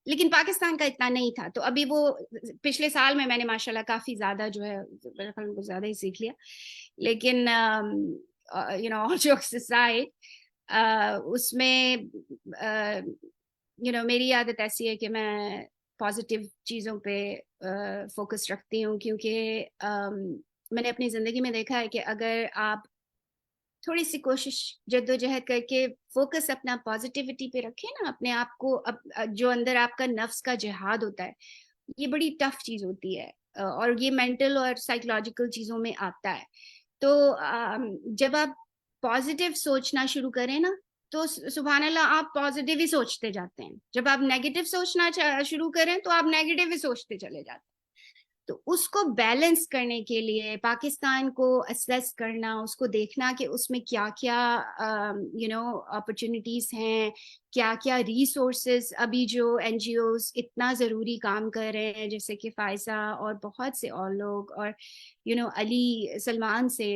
लेकिन पाकिस्तान का इतना नहीं था। तो अभी वो पिछले साल में मैंने माशाल्लाह काफी ज्यादा जो है मेरे ख्याल में कुछ ज्यादा ही सीख लिया। लेकिन you know all jokes aside, उसमें यू नो मेरी आदत ऐसी है कि मैं पॉजिटिव चीज़ों पे फोकस रखती हूँ, क्योंकि मैंने अपनी ज़िंदगी में देखा है कि अगर आप थोड़ी सी कोशिश जद्दोजहद करके फोकस अपना पॉजिटिविटी पे रखें ना, अपने आप को, जो अंदर आपका नफ्स का जिहाद होता है, ये बड़ी टफ चीज़ होती है, और ये मेंटल और साइकोलॉजिकल चीज़ों में आता है। तो जब आप पॉजिटिव सोचना शुरू करें ना तो सुभान अल्लाह आप पॉजिटिव ही सोचते जाते हैं। जब आप नेगेटिव सोचना शुरू करें तो आप नेगेटिव ही सोचते चले जाते हैं। तो उसको बैलेंस करने के लिए पाकिस्तान को असेस करना, उसको देखना कि उसमें क्या क्या यू नो अपॉर्चुनिटीज हैं, क्या क्या रिसोर्सेज अभी जो एनजीओज इतना ज़रूरी काम कर रहे हैं, जैसे कि फायजा और बहुत से और लोग, और यू नो अली सलमान से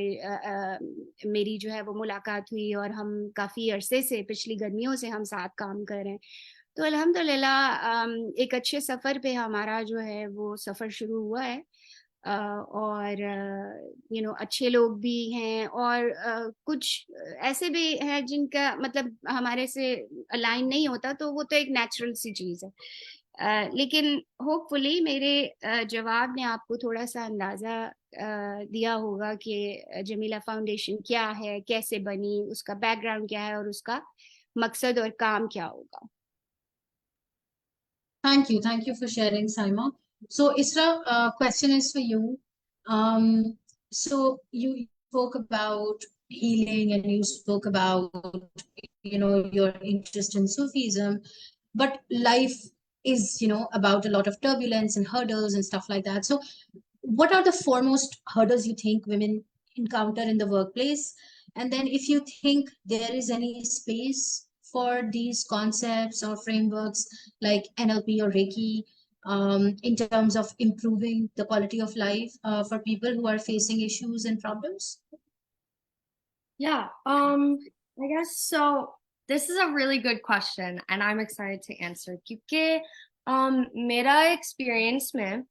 मेरी जो है वो मुलाकात हुई, और हम काफ़ी अरसे से, पिछली गर्मियों से हम साथ काम कर रहे हैं। तो अल्हम्दुलिल्लाह एक अच्छे सफ़र पे हमारा जो है वो सफ़र शुरू हुआ है, और यू नो अच्छे लोग भी हैं, और कुछ ऐसे भी हैं जिनका मतलब हमारे से अलाइन नहीं होता, तो वो तो एक नेचुरल सी चीज़ है। लेकिन होपफुली मेरे जवाब ने आपको थोड़ा सा अंदाज़ा दिया होगा कि जमीला फाउंडेशन क्या है, कैसे बनी, उसका बैकग्राउंड क्या है और उसका मकसद और काम क्या होगा। Thank you for sharing, Saima. So, Isra, question is for you. So you spoke about healing and you spoke about, you know, your interest in Sufism, but life is, you know, about a lot of turbulence and hurdles and stuff like that. So, what are the foremost hurdles you think women encounter in the workplace? And then, if you think there is any space for these concepts or frameworks like NLP or Reiki, in terms of improving the quality of life for people who are facing issues and problems? Yeah, I guess so. This is a really good question, and I'm excited to answer. क्योंकि मेरा experience में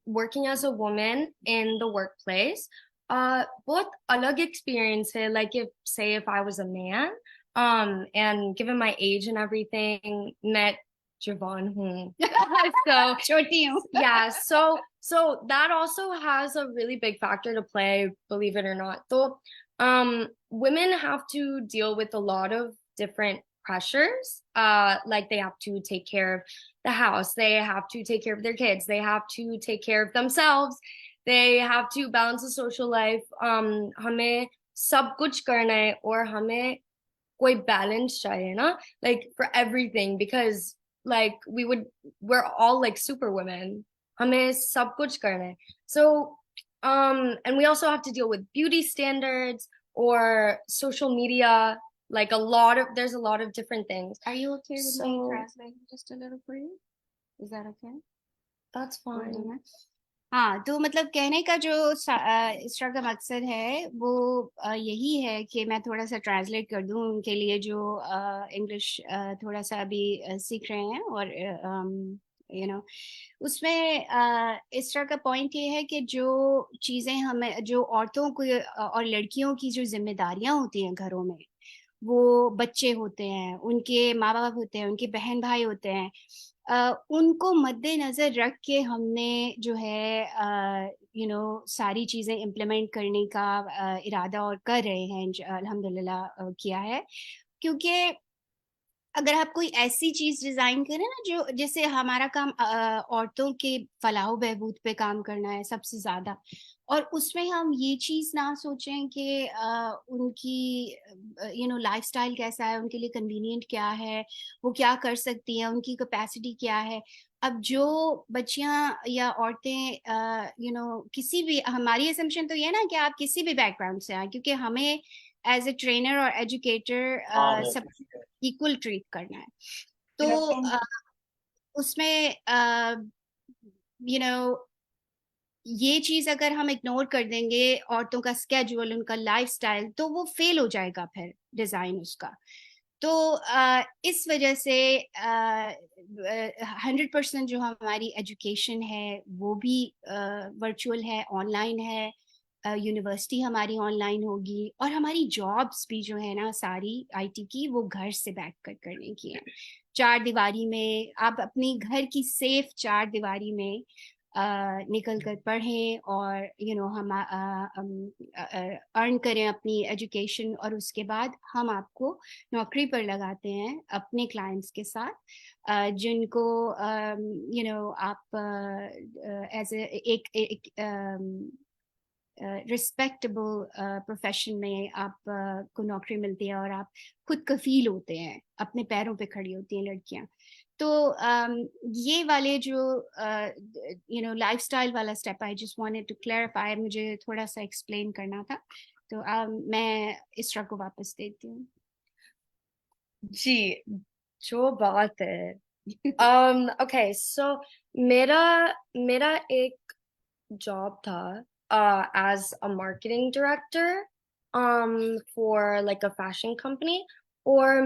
working as a woman in the workplace, बहुत अलग experience है. Like if I was a man, and given my age and everything, मैं जवान हूँ. So छोटी हूँ. yeah, so that also has a really big factor to play, believe it or not. So women have to deal with a lot of different pressures. Like they have to take care of the house, they have to take care of their kids, they have to take care of themselves, they have to balance a social life. हमें सब कुछ करना है और हमें कोई balance चाहिए ना, like for everything, because like we're all like super women. हमें सब कुछ करना है. So and we also have to deal with beauty standards or social media, like there's a lot of different things. Are you okay with me So- translating just a little for you? Is that okay? That's fine. हाँ, तो मतलब कहने का जो इसका का मकसद है वो यही है कि मैं थोड़ा सा ट्रांसलेट कर दूं उनके लिए जो इंग्लिश थोड़ा सा अभी सीख रहे हैं और उसमें इस तरह का पॉइंट ये है कि जो चीज़ें हमें जो औरतों को और लड़कियों की जो जिम्मेदारियां होती हैं घरों में, वो बच्चे होते हैं, उनके माँ बाप होते हैं, उनके बहन भाई होते हैं, उनको मद्देनजर रख के हमने जो है सारी चीजें इम्प्लीमेंट करने का इरादा और कर रहे हैं, अल्हम्दुलिल्लाह किया है. क्योंकि अगर आप कोई ऐसी चीज डिजाइन करें ना जो जैसे हमारा काम औरतों के फलाह बहबूद पे काम करना है सबसे ज्यादा, और उसमें हम ये चीज ना सोचें कि उनकी लाइफस्टाइल कैसा है, उनके लिए कन्वीनियंट क्या है, वो क्या कर सकती हैं, उनकी कैपेसिटी क्या है. अब जो बच्चियां या औरतें किसी भी, हमारी असम्पशन तो ये ना कि आप किसी भी बैकग्राउंड से आए, क्योंकि हमें एज ए ट्रेनर और एजुकेटर सब इक्वल ट्रीट करना है. तो उसमें ये चीज अगर हम इग्नोर कर देंगे, औरतों का स्केड्यूल, उनका लाइफस्टाइल, तो वो फेल हो जाएगा फिर डिजाइन उसका. तो इस वजह से 100% जो हमारी एजुकेशन है वो भी वर्चुअल है, ऑनलाइन है. यूनिवर्सिटी हमारी ऑनलाइन होगी, और हमारी जॉब्स भी जो है ना सारी आईटी की, वो घर से बैठ कर करने की है. 4 दीवारी में आप अपनी घर की सेफ 4 दीवारी में निकल कर पढ़ें और हम अर्न करें अपनी एजुकेशन, और उसके बाद हम आपको नौकरी पर लगाते हैं अपने क्लाइंट्स के साथ, जिनको आप एज एक रिस्पेक्टेबल प्रोफेशन में आप को नौकरी मिलती है और आप खुद कफील होते हैं, अपने पैरों पे खड़ी होती हैं लड़कियां. तो ये वाले जो लाइफस्टाइल वाला step, I just wanted to clarify, मुझे थोड़ा सा एक्सप्लेन करना था. तो मैं इसरा को वापस देती हूँ. जी, जो बात है. Okay, so मेरा एक job था as a marketing director for like a fashion company, और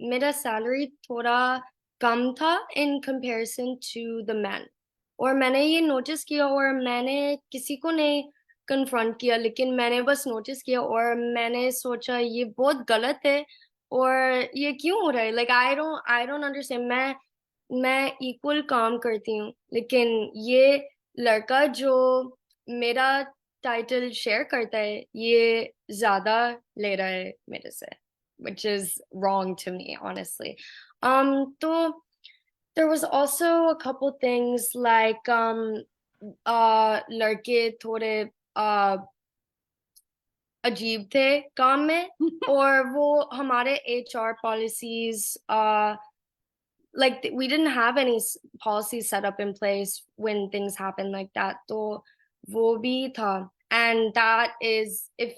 मेरा salary थोड़ा कम था in comparison to the men, और मैंने ये notice किया और मैंने किसी को नहीं confront किया, लेकिन मैंने बस notice किया और मैंने सोचा ये बहुत गलत है और ये क्यों हो रहा है. Like I don't understand. मैं equal काम करती हूँ, लेकिन ये लड़का जो मेरा टाइटल शेयर करता है ये ज्यादा ले रहा है मेरे से, which is wrong to me, honestly. तो there was also a couple things like लड़के थोड़े अजीब थे काम में, और वो हमारे HR policies like we didn't have any policies set up in place when things happen like that. तो वो भी था, and that is, if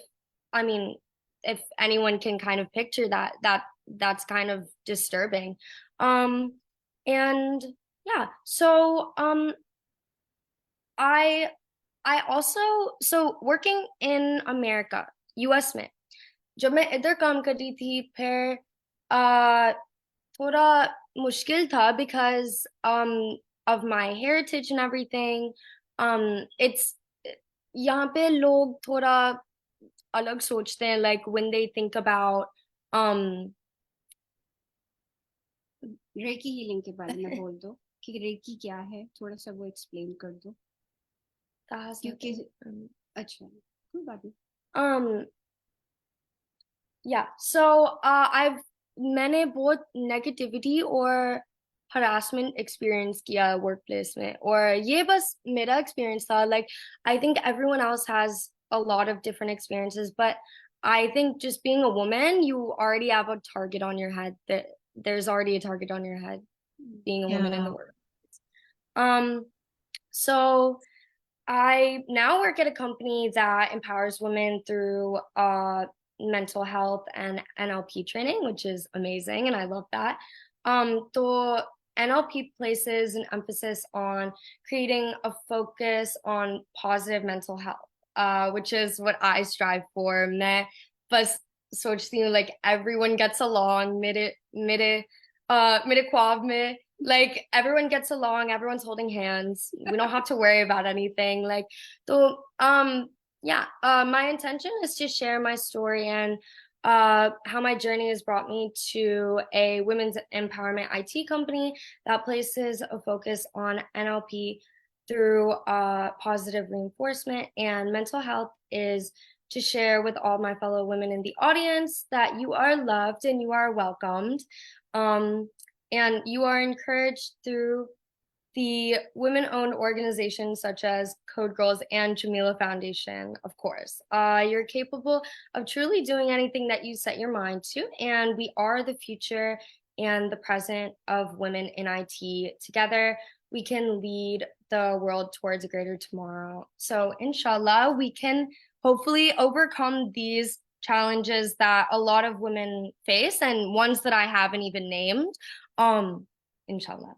anyone can kind of picture that's kind of disturbing. And yeah, so I also, so working in America, US में जब मैं इधर काम करती थी, फिर थोड़ा मुश्किल था because of my heritage and everything. यहाँ पे लोग थोड़ा अलग सोचते हैं, like when they think about recce healing के बारे में बोल दो कि रेकी क्या है, थोड़ा सा वो एक्सप्लेन कर दो कहाँ से क्योंकि अच्छा कोई बात नहीं। um yeah, so मैंने बहुत नेगेटिविटी और हरासमेंट एक्सपीरियंस किया वर्क प्लेस में, और ये बस मेरा एक्सपीरियंस था। Like I think everyone else has a lot of different experiences, but I think just being a woman, you already have a target on your head, that there's already a target on your head being a woman in the Yeah. work. So I now work at a company that empowers women through mental health and NLP training, which is amazing, and I love that. So NLP places an emphasis on creating a focus on positive mental health, which is what I strive for. मैं बस सोचती हूँ like everyone gets along, मेरे ख्वाब में, like everyone gets along, everyone's holding hands, we don't have to worry about anything. Like, so yeah, my intention is to share my story and how my journey has brought me to a women's empowerment IT company that places a focus on NLP through positive reinforcement and mental health, is to share with all my fellow women in the audience that you are loved and you are welcomed. And you are encouraged through the women-owned organizations such as Code Girls and Jamila Foundation, of course. You're capable of truly doing anything that you set your mind to, and we are the future and the present of women in IT. Together, we can lead the world towards a greater tomorrow. So, inshallah, we can hopefully overcome these challenges that a lot of women face, and ones that I haven't even named. Inshallah.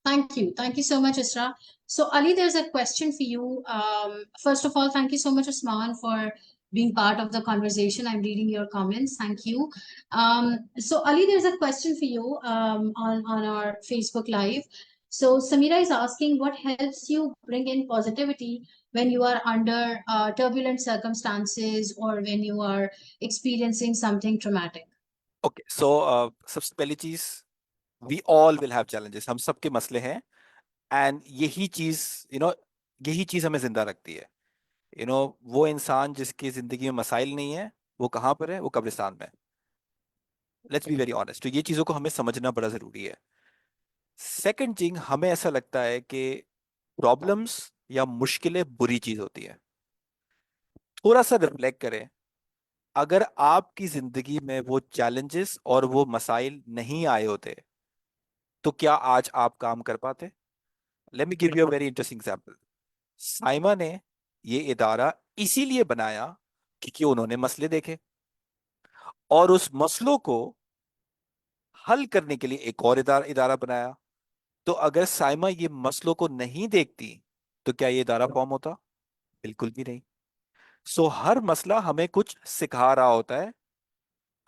Thank you. Thank you so much, Isra. So, Ali, there's a question for you. First of all, thank you so much, Usman, for being part of the conversation. I'm reading your comments. Thank you. So, Ali, there's a question for you on our Facebook Live. So, Samira is asking, what helps you bring in positivity when you are under turbulent circumstances or when you are experiencing something traumatic? Okay, so सबसे पहली चीज, we all will have challenges, हम सबके मसले हैं, and यही चीज यही चीज हमें जिंदा रखती है। वो इंसान जिसकी जिंदगी में मसाइल नहीं है, वो कहाँ पर है? वो कब्रिस्तान में। लेट्स बी वेरी ऑनेस्ट, तो ये चीजों को हमें समझना बड़ा जरूरी है। सेकंड थिंग, हमें ऐसा लगता है कि प्रॉब्लम्स या मुश्किलें बुरी चीज होती है। थोड़ा सा रिफ्लेक्ट करें, अगर आपकी जिंदगी में वो चैलेंजेस और वो मसाइल नहीं आए होते तो क्या आज आप काम कर पाते? Let me give you a very interesting example. Saima ने ये इदारा इसीलिए बनाया क्योंकि उन्होंने मसले देखे और उस मसलों को हल करने के लिए एक और इदारा बनाया। तो अगर साइमा ये मसलों को नहीं देखती तो क्या ये इदारा फॉर्म होता? बिल्कुल भी नहीं। सो हर मसला हमें कुछ सिखा रहा होता है,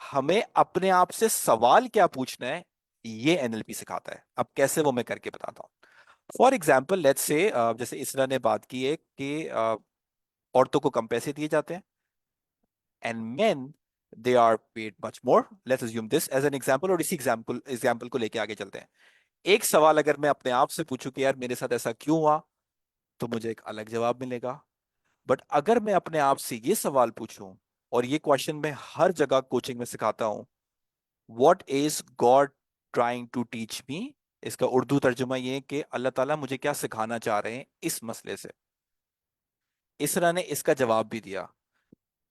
हमें अपने आप से सवाल क्या पूछना है ये एनएलपी सिखाता है। अब कैसे, वो मैं करके बताता हूँ। फॉर एग्जाम्पल लेट्स से, जैसे इसरा ने बात की है कि औरतों को कम पैसे दिए जाते हैं and men they are paid much more. Let's assume this as an example, और इसी एग्जाम्पल को लेके आगे चलते हैं। एक सवाल अगर मैं अपने आप से पूछूं कि यार मेरे साथ ऐसा क्यों हुआ, तो मुझे एक अलग जवाब मिलेगा। बट अगर मैं अपने आप से ये सवाल पूछूं, और ये क्वेश्चन मैं हर जगह कोचिंग में सिखाता हूं, what is God trying to teach me, इसका उर्दू तर्जुमा ये कि अल्लाह ताला मुझे क्या सिखाना चाह रहे हैं इस मसले से। इसरा ने इसका जवाब भी दिया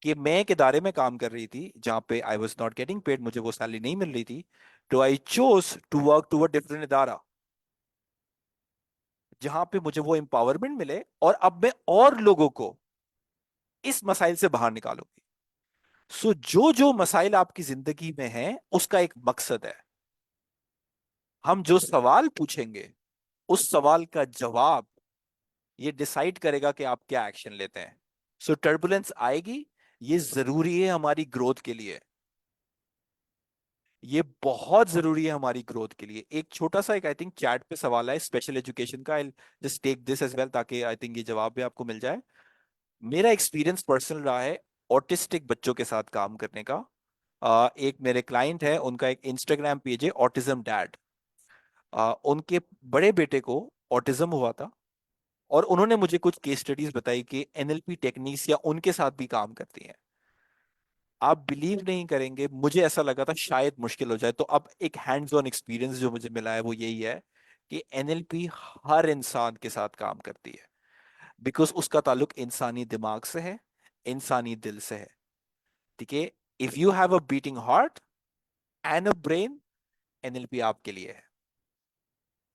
कि मैं एक इदारे में काम कर रही थी जहां पे I was not getting paid, मुझे वो सैलरी नहीं मिल रही थी, तो I chose to work to a different इदारा जहां पे मुझे वो एम्पावरमेंट मिले और अब मैं और लोगों को इस मसाइल से बाहर निकालूंगी। सो जो जो मसाइल आपकी जिंदगी में है उसका एक मकसद है। हम जो सवाल पूछेंगे उस सवाल का जवाब ये डिसाइड करेगा कि आप क्या एक्शन लेते हैं। सो टर्बुलेंस आएगी, ये जरूरी है हमारी ग्रोथ के लिए, ये बहुत जरूरी है हमारी ग्रोथ के लिए। एक छोटा सा, एक आई थिंक चैट पे सवाल है स्पेशल एजुकेशन का, I just take this as well ताकि आई थिंक ये जवाब भी आपको मिल जाए। मेरा एक्सपीरियंस पर्सनल रहा है ऑटिस्टिक बच्चों के साथ काम करने का। एक मेरे क्लाइंट है, उनका एक इंस्टाग्राम पेज है ऑटिज्म डैड। उनके बड़े बेटे को ऑटिज्म हुआ था, और उन्होंने मुझे कुछ केस स्टडीज बताई कि एनएलपी टेक्निक्स या उनके साथ भी काम करती हैं। आप बिलीव नहीं करेंगे, मुझे ऐसा लगा था शायद मुश्किल हो जाए, तो अब एक हैंड्स ऑन एक्सपीरियंस जो मुझे मिला है वो यही है कि एनएलपी हर इंसान के साथ काम करती है, बिकॉज उसका ताल्लुक इंसानी दिमाग से है, इंसानी दिल से है। ठीक है, if you have a beating heart and a brain, NLP आपके लिए है।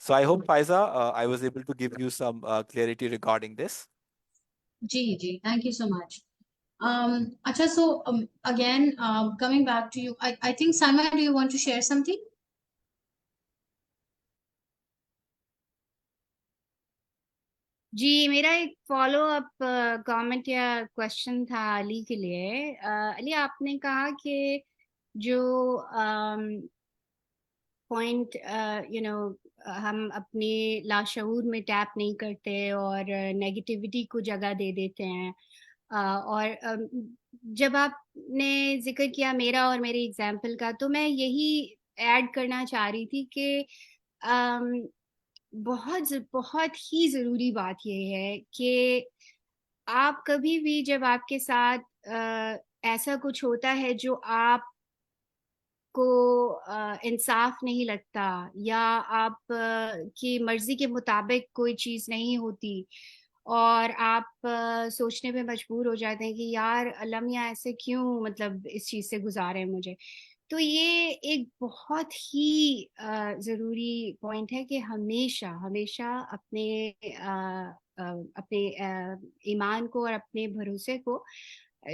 So I hope, Faiza, I was able to give you some clarity regarding this. Ji, thank you so much. Acha, so again, coming back to you, I think Simon, do you want to share something? जी, मेरा एक follow up comment या question था अली के लिए। अली, आपने कहा कि जो पॉइंट हम अपने लाशऊर में टैप नहीं करते और नेगेटिविटी को जगह दे देते हैं। और जब आपने जिक्र किया मेरा और मेरे एग्जाम्पल का, तो मैं यही ऐड करना चाह रही थी कि अम, बहुत बहुत ही ज़रूरी बात ये है कि आप कभी भी जब आपके साथ ऐसा कुछ होता है जो आप को इंसाफ नहीं लगता, या आप की मर्जी के मुताबिक कोई चीज नहीं होती, और आप सोचने पे मजबूर हो जाते हैं कि यार अल्लाह मियाँ ऐसे क्यों, मतलब इस चीज से गुजारे हैं मुझे। तो ये एक बहुत ही जरूरी पॉइंट है कि हमेशा हमेशा अपने ईमान को और अपने भरोसे को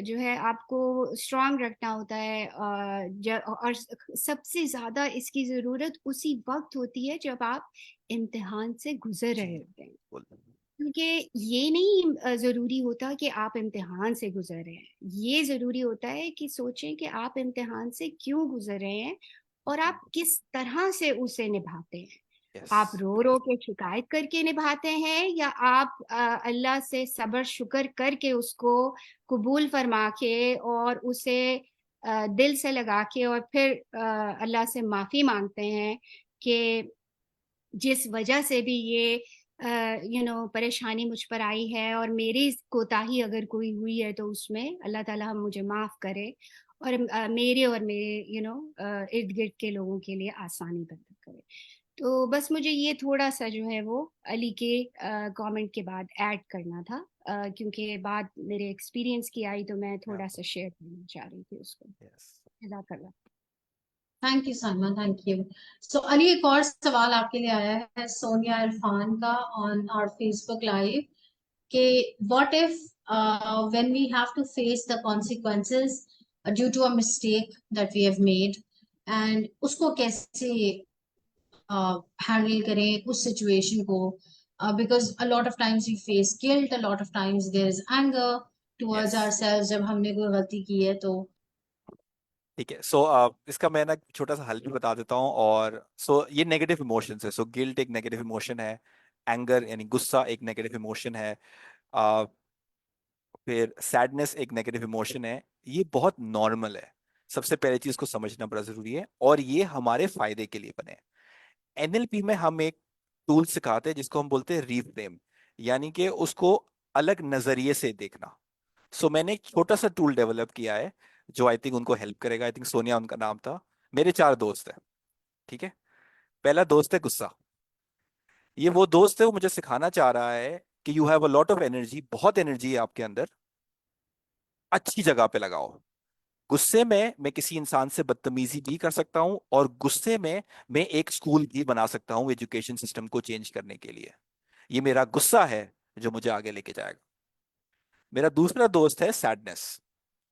जो है आपको स्ट्रांग रखना होता है। और सबसे ज्यादा इसकी जरूरत उसी वक्त होती है जब आप इम्तिहान से गुजर रहे होते हैं, बोल। क्योंकि ये नहीं जरूरी होता कि आप इम्तिहान से गुजर रहे हैं। ये जरूरी होता है कि सोचें कि आप इम्तिहान से क्यों गुजर रहे हैं और आप किस तरह से उसे निभाते हैं। Yes. आप रो रो के शिकायत करके निभाते हैं, या आप अल्लाह से सब्र शुक्र करके उसको कबूल फरमा के और उसे दिल से लगा के और फिर अल्लाह से माफी मांगते हैं कि जिस वजह से भी ये परेशानी मुझ पर आई है, और मेरी कोताही अगर कोई हुई है तो उसमें अल्लाह ताला हम मुझे माफ करे, और मेरे और मेरे इर्द गिर्द के लोगों के लिए आसानी पैदा करे। तो बस मुझे ये थोड़ा सा जो है वो अली के कमेंट के बाद ऐड करना था, क्योंकि बात मेरे एक्सपीरियंस की आई तो मैं थोड़ा सा शेयर करना चाह रही थी उसको। Yes. जज़ाकल्लाह। Thank you Salman, thank you. So Ali, एक और सवाल आपके लिए आया है सोनिया इरफान का ऑन आवर फेसबुक लाइव कि what if when we have to face the consequences due to a mistake that we have made, and उसको कैसे हैंडल करें उस सिचुएशन को, because a lot of times we face guilt, a lot of times there is anger towards Yes. Ourselves जब हमने कोई गलती की है तो। ठीक है, सो इसका मैं ना छोटा सा हल भी बता देता हूँ। और ये नेगेटिव इमोशंस है। गिल्ट एक नेगेटिव इमोशन है, एंगर यानी गुस्सा एक नेगेटिव इमोशन है, uh, फिर सैडनेस एक नेगेटिव इमोशन है। ये बहुत नॉर्मल है। सबसे पहले चीज को समझना बड़ा जरूरी है, और ये हमारे फायदे के लिए बने हैं। एनएलपी में हम एक टूल सिखाते हैं जिसको हम बोलते हैं रीफ्रेम, यानी कि उसको अलग नजरिए से देखना। मैंने एक छोटा सा टूल डेवलप किया है जो आई थिंक उनको हेल्प करेगा। आई थिंक सोनिया उनका नाम था। मेरे 4 दोस्त हैं, ठीक है। पहला दोस्त है गुस्सा। ये वो दोस्त है, वो मुझे सिखाना चाह रहा है कि you have a lot of energy, बहुत एनर्जी है आपके अंदर, अच्छी जगह पे लगाओ। गुस्से में मैं किसी इंसान से बदतमीजी भी कर सकता हूँ, और गुस्से में मैं एक स्कूल भी बना सकता हूँ एजुकेशन सिस्टम को चेंज करने के लिए। ये मेरा गुस्सा है जो मुझे आगे लेके जाएगा। मेरा दूसरा दोस्त है सैडनेस।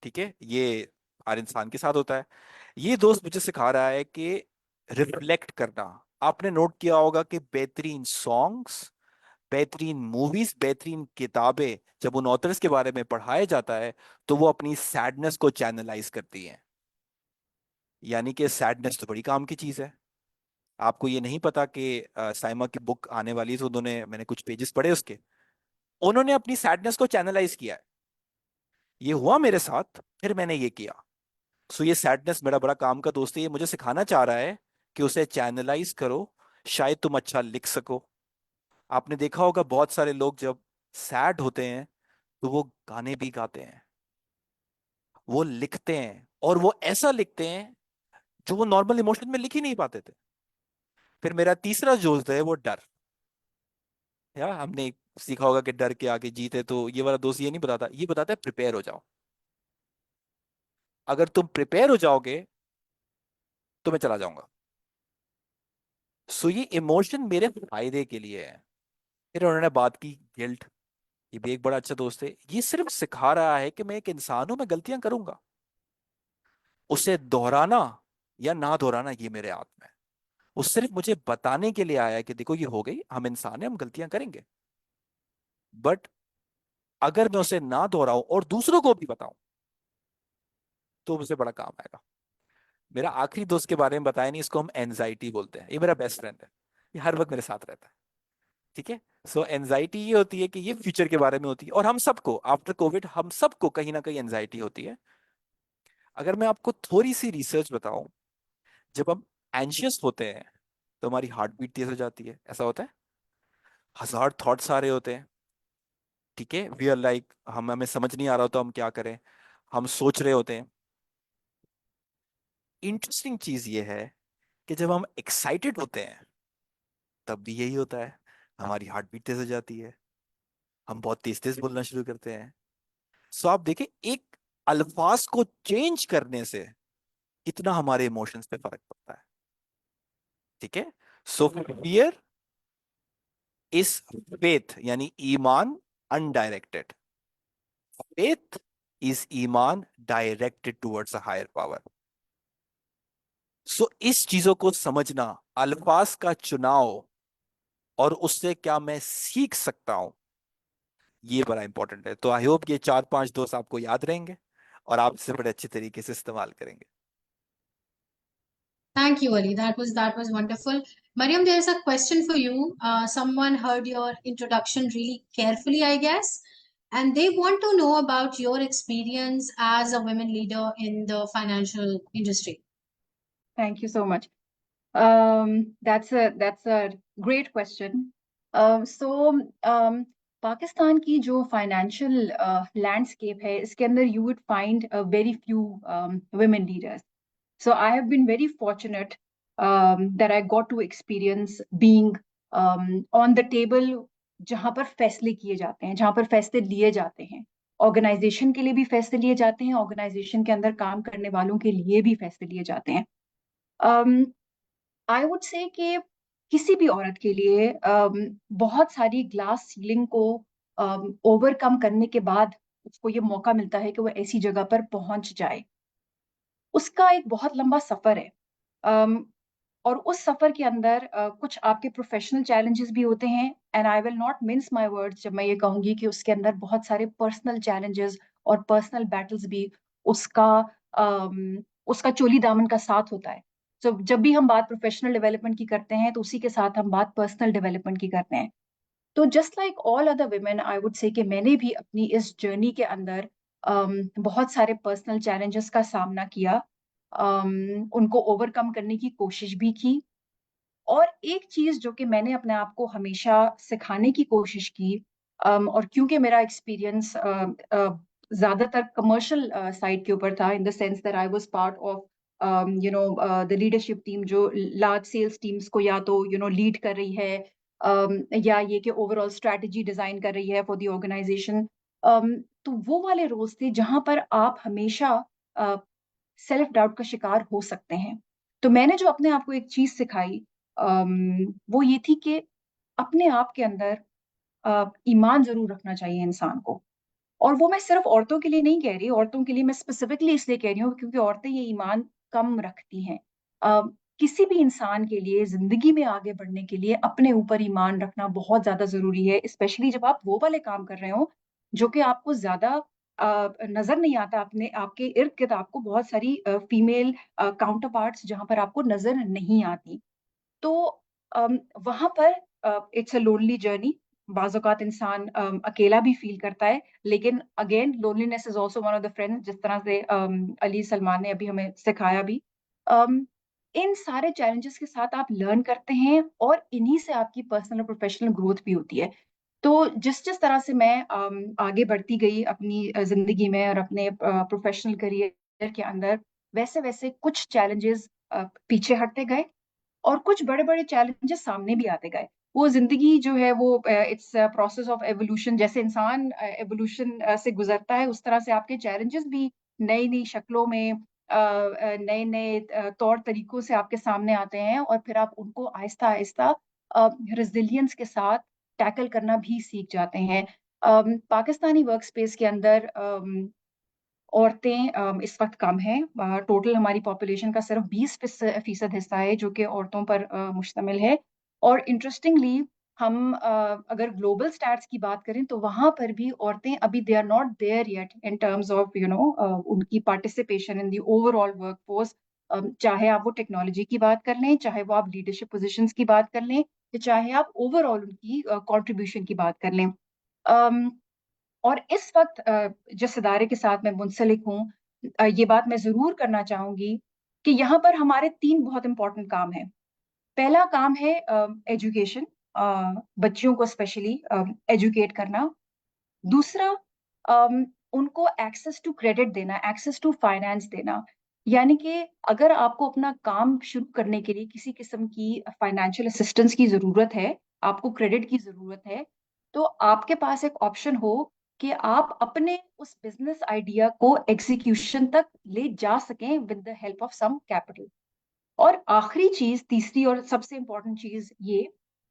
ठीक है, ये हर इंसान के साथ होता है। ये दोस्त मुझे सिखा रहा है कि रिफ्लेक्ट करना। आपने नोट किया होगा कि बेहतरीन सॉन्ग्स, बेहतरीन मूवीज, बेहतरीन किताबें जब उन ऑथर्स के बारे में पढ़ाया जाता है तो वो अपनी सैडनेस को चैनलाइज करती हैं। यानी कि सैडनेस तो बड़ी काम की चीज है। आपको ये नहीं पता कि साइमा की बुक आने वाली है, तो उन्होंने, मैंने कुछ पेजेस पढ़े उसके, उन्होंने अपनी सैडनेस को चैनलाइज किया है। ये हुआ मेरे साथ, फिर मैंने ये किया। सो ये सैडनेस मेरा बड़ा काम का दोस्त है, ये मुझे सिखाना चाह रहा है कि उसे चैनलाइज करो, शायद तुम अच्छा लिख सको। आपने देखा होगा बहुत सारे लोग जब सैड होते हैं तो वो गाने भी गाते हैं, वो लिखते हैं, और वो ऐसा लिखते हैं जो वो नॉर्मल इमोशन में लिख ही नहीं पाते थे। फिर मेरा तीसरा दोस्त है वो डर। या हमने सीखा होगा कि डर के आगे जीत है, तो ये वाला दोस्त ये नहीं बताता, ये बताता है प्रिपेयर हो जाओ। अगर तुम प्रिपेयर हो जाओगे तो मैं चला जाऊंगा। सो ये इमोशन मेरे फायदे के लिए है। फिर उन्होंने बात की गिल्ट। ये भी एक बड़ा अच्छा दोस्त है, ये सिर्फ सिखा रहा है कि मैं एक इंसान हूं, मैं गलतियां करूंगा। उसे दोहराना या ना दोहराना ये मेरे हाथ में है। वो सिर्फ मुझे बताने के लिए आया है कि देखो ये हो गई, हम इंसान हैं, हम गलतियां करेंगे। बट अगर मैं उसे ना दोहराऊं और दूसरों को भी बताऊं तो मुझे बड़ा काम आएगा। मेरा आखिरी दोस्त के बारे में बताया नहीं, इसको हम एनजाइटी बोलते हैं, ये मेरा बेस्ट फ्रेंड है, ये हर वक्त मेरे साथ रहता है। ठीक है। सो एनजाइटी ये होती है कि ये फ्यूचर के बारे में होती है, और हम सबको आफ्टर कोविड हम सबको कहीं ना कहीं एनजाइटी होती है। अगर मैं आपको थोड़ी सी रिसर्च बताऊं, जब हम एंशियस होते हैं तो हमारी हार्ट बीट तेज हो जाती है, ऐसा होता है। हजार थॉट्स आ रहे होते हैं। ठीक है, वी आर लाइक, हमें समझ नहीं आ रहा होता हम क्या करें, हम सोच रहे होते हैं। इंटरेस्टिंग चीज ये है कि जब हम एक्साइटेड होते हैं तब भी यही होता है, हमारी हार्ट बीट तेज हो जाती है, हम बहुत तेज तेज बोलना शुरू करते हैं। सो आप देखिए, एक अल्फाज को चेंज करने से कितना हमारे इमोशंस पे फर्क पड़ता है। ठीक है। सो फियर इज फेथ, यानी ईमान अनडायरेक्टेड। फेथ इज ईमान directed towards a higher power. So इस चीजों को समझना, अल्फाज का चुनाव और उससे क्या मैं सीख सकता हूं, ये बड़ा इंपॉर्टेंट है। तो आई होप ये 4-5 दोस्त आपको याद रहेंगे और आप इसे बड़े अच्छे तरीके से इस्तेमाल करेंगे। Thank you, Ali. That was wonderful. Mariam, there is a question for you. Someone heard your introduction really carefully, I guess, and they want to know about your experience as a women leader in the financial industry. Thank you so much. That's a great question. Pakistan की जो financial landscape है, इसके अंदर you would find a very few women leaders. So I have been very fortunate that I got to experience being on the table, जहाँ पर फैसले किए जाते हैं, जहाँ पर फैसले लिए जाते हैं। ऑर्गेनाइजेशन के लिए भी फैसले लिए जाते हैं, ऑर्गेनाइजेशन के अंदर काम करने वालों के लिए भी फैसले लिए जाते हैं। आई वुड से कि किसी भी औरत के लिए बहुत सारी ग्लास सीलिंग को ओवरकम करने के बाद उसको ये मौका मिलता है कि वो ऐसी जगह पर पहुंच जाए। उसका एक बहुत लंबा सफर है। अम, और उस सफर के अंदर कुछ आपके प्रोफेशनल चैलेंजेस भी होते हैं, and I will not mince my words जब मैं ये कहूंगी कि उसके अंदर बहुत सारे पर्सनल चैलेंजेस और पर्सनल बैटल्स भी उसका उसका चोली दामन का साथ होता है। तो जब भी हम बात प्रोफेशनल डेवलपमेंट की करते हैं तो उसी के साथ हम बात पर्सनल डेवलपमेंट की करते हैं। तो just like all other women, I would say कि मैंने भी अपनी इस जर्नी के अंदर बहुत सारे पर्सनल चैलेंजेस का सामना किया, उनको ओवरकम करने की कोशिश भी की। और एक चीज जो कि मैंने अपने आप को हमेशा सिखाने की कोशिश की, और क्योंकि मेरा एक्सपीरियंस ज्यादातर कमर्शियल साइड के ऊपर था, in the sense that I was part of the leadership team जो लार्ज सेल्स टीम्स को या तो लीड कर रही है, या ये कि ओवरऑल स्ट्रैटेजी डिजाइन कर रही है फॉर द ऑर्गेनाइजेशन। तो वो वाले रोल्स थे जहां पर आप हमेशा सेल्फ डाउट का शिकार हो सकते हैं। तो मैंने जो अपने आप को एक चीज सिखाई, वो ये थी कि अपने आप के अंदर ईमान जरूर रखना चाहिए इंसान को। और वो मैं सिर्फ औरतों के लिए नहीं कह रही, औरतों के लिए मैं स्पेसिफिकली इसलिए कह रही हूँ क्योंकि औरतें ये ईमान कम रखती हैं। अ, किसी भी इंसान के लिए जिंदगी में आगे बढ़ने के लिए अपने ऊपर ईमान रखना बहुत ज्यादा जरूरी है, स्पेशली जब आप वो वाले काम कर रहे हो जो कि आपको ज्यादा नजर नहीं आता। अपने आपके इर्द गिर्द आपको बहुत सारी फीमेल काउंटर पार्ट्स जहां पर आपको नजर नहीं आती। तो वहां पर इट्स अ लोनली जर्नी, बाज़ औक़ात इंसान अकेला भी फील करता है, लेकिन again loneliness is also one of the friends, जिस तरह से अली सलमान ने अभी हमें सिखाया भी। अम, इन सारे चैलेंजेस के साथ आप लर्न करते हैं और इन्हीं से आपकी पर्सनल और प्रोफेशनल ग्रोथ भी होती है। तो जिस-जिस तरह से मैं आगे बढ़ती गई अपनी ज़िंदगी में और अपने प्रोफेशनल करियर के अंदर, वैसे-वैसे कुछ चैलेंजेस पीछे हटते गए और कुछ बड़े-बड़े चैलेंजेस सामने भी आते गए। वो ज़िंदगी जो है वो it's a process of evolution, जैसे इंसान एवोल्यूशन से गुज़रता है, उस तरह से आपके चैलेंजेस भी नई-नई शक्लों में नए-नए तौर-तरीकों से आपके सामने आते हैं और फिर आप उनको आहिस्ता-आहिस्ता रेज़िलियंस के साथ टैकल करना भी सीख जाते हैं। पाकिस्तानी वर्क स्पेस के अंदर औरतें इस वक़्त कम हैं। टोटल हमारी पॉपुलेशन का सिर्फ 20% हिस्सा है जो कि औरतों पर मुश्तमिल है। और इंटरेस्टिंगली हम अगर ग्लोबल स्टैट्स की बात करें तो वहाँ पर भी औरतें अभी they are not there yet in terms of उनकी participation in the overall workforce. चाहे आप वो टेक्नोलॉजी की बात कर लें, चाहे वो आप लीडरशिप पोज़ीशंस की बात कर लें, या चाहे आप ओवरऑल उनकी कंट्रीब्यूशन की बात कर लें। अम और इस वक़्त जिस इदारे के साथ मैं मुंसलिक हूँ, ये बात मैं ज़रूर करना चाहूँगी कि यहाँ पर हमारे 3 बहुत इम्पोर्टेंट काम हैं। पहला काम है एजुकेशन, बच्चियों को स्पेशली एजुकेट करना। दूसरा उनको एक्सेस टू क्रेडिट देना, एक्सेस टू फाइनेंस देना। यानी कि अगर आपको अपना काम शुरू करने के लिए किसी किस्म की फाइनेंशियल असिस्टेंस की ज़रूरत है, आपको क्रेडिट की ज़रूरत है, तो आपके पास एक ऑप्शन हो कि आप अपने उस बिज़नेस आइडिया को एग्ज़ीक्यूशन तक ले जा सकें with the help of some capital. और आखिरी चीज़, तीसरी और सबसे इम्पोर्टेंट चीज़ ये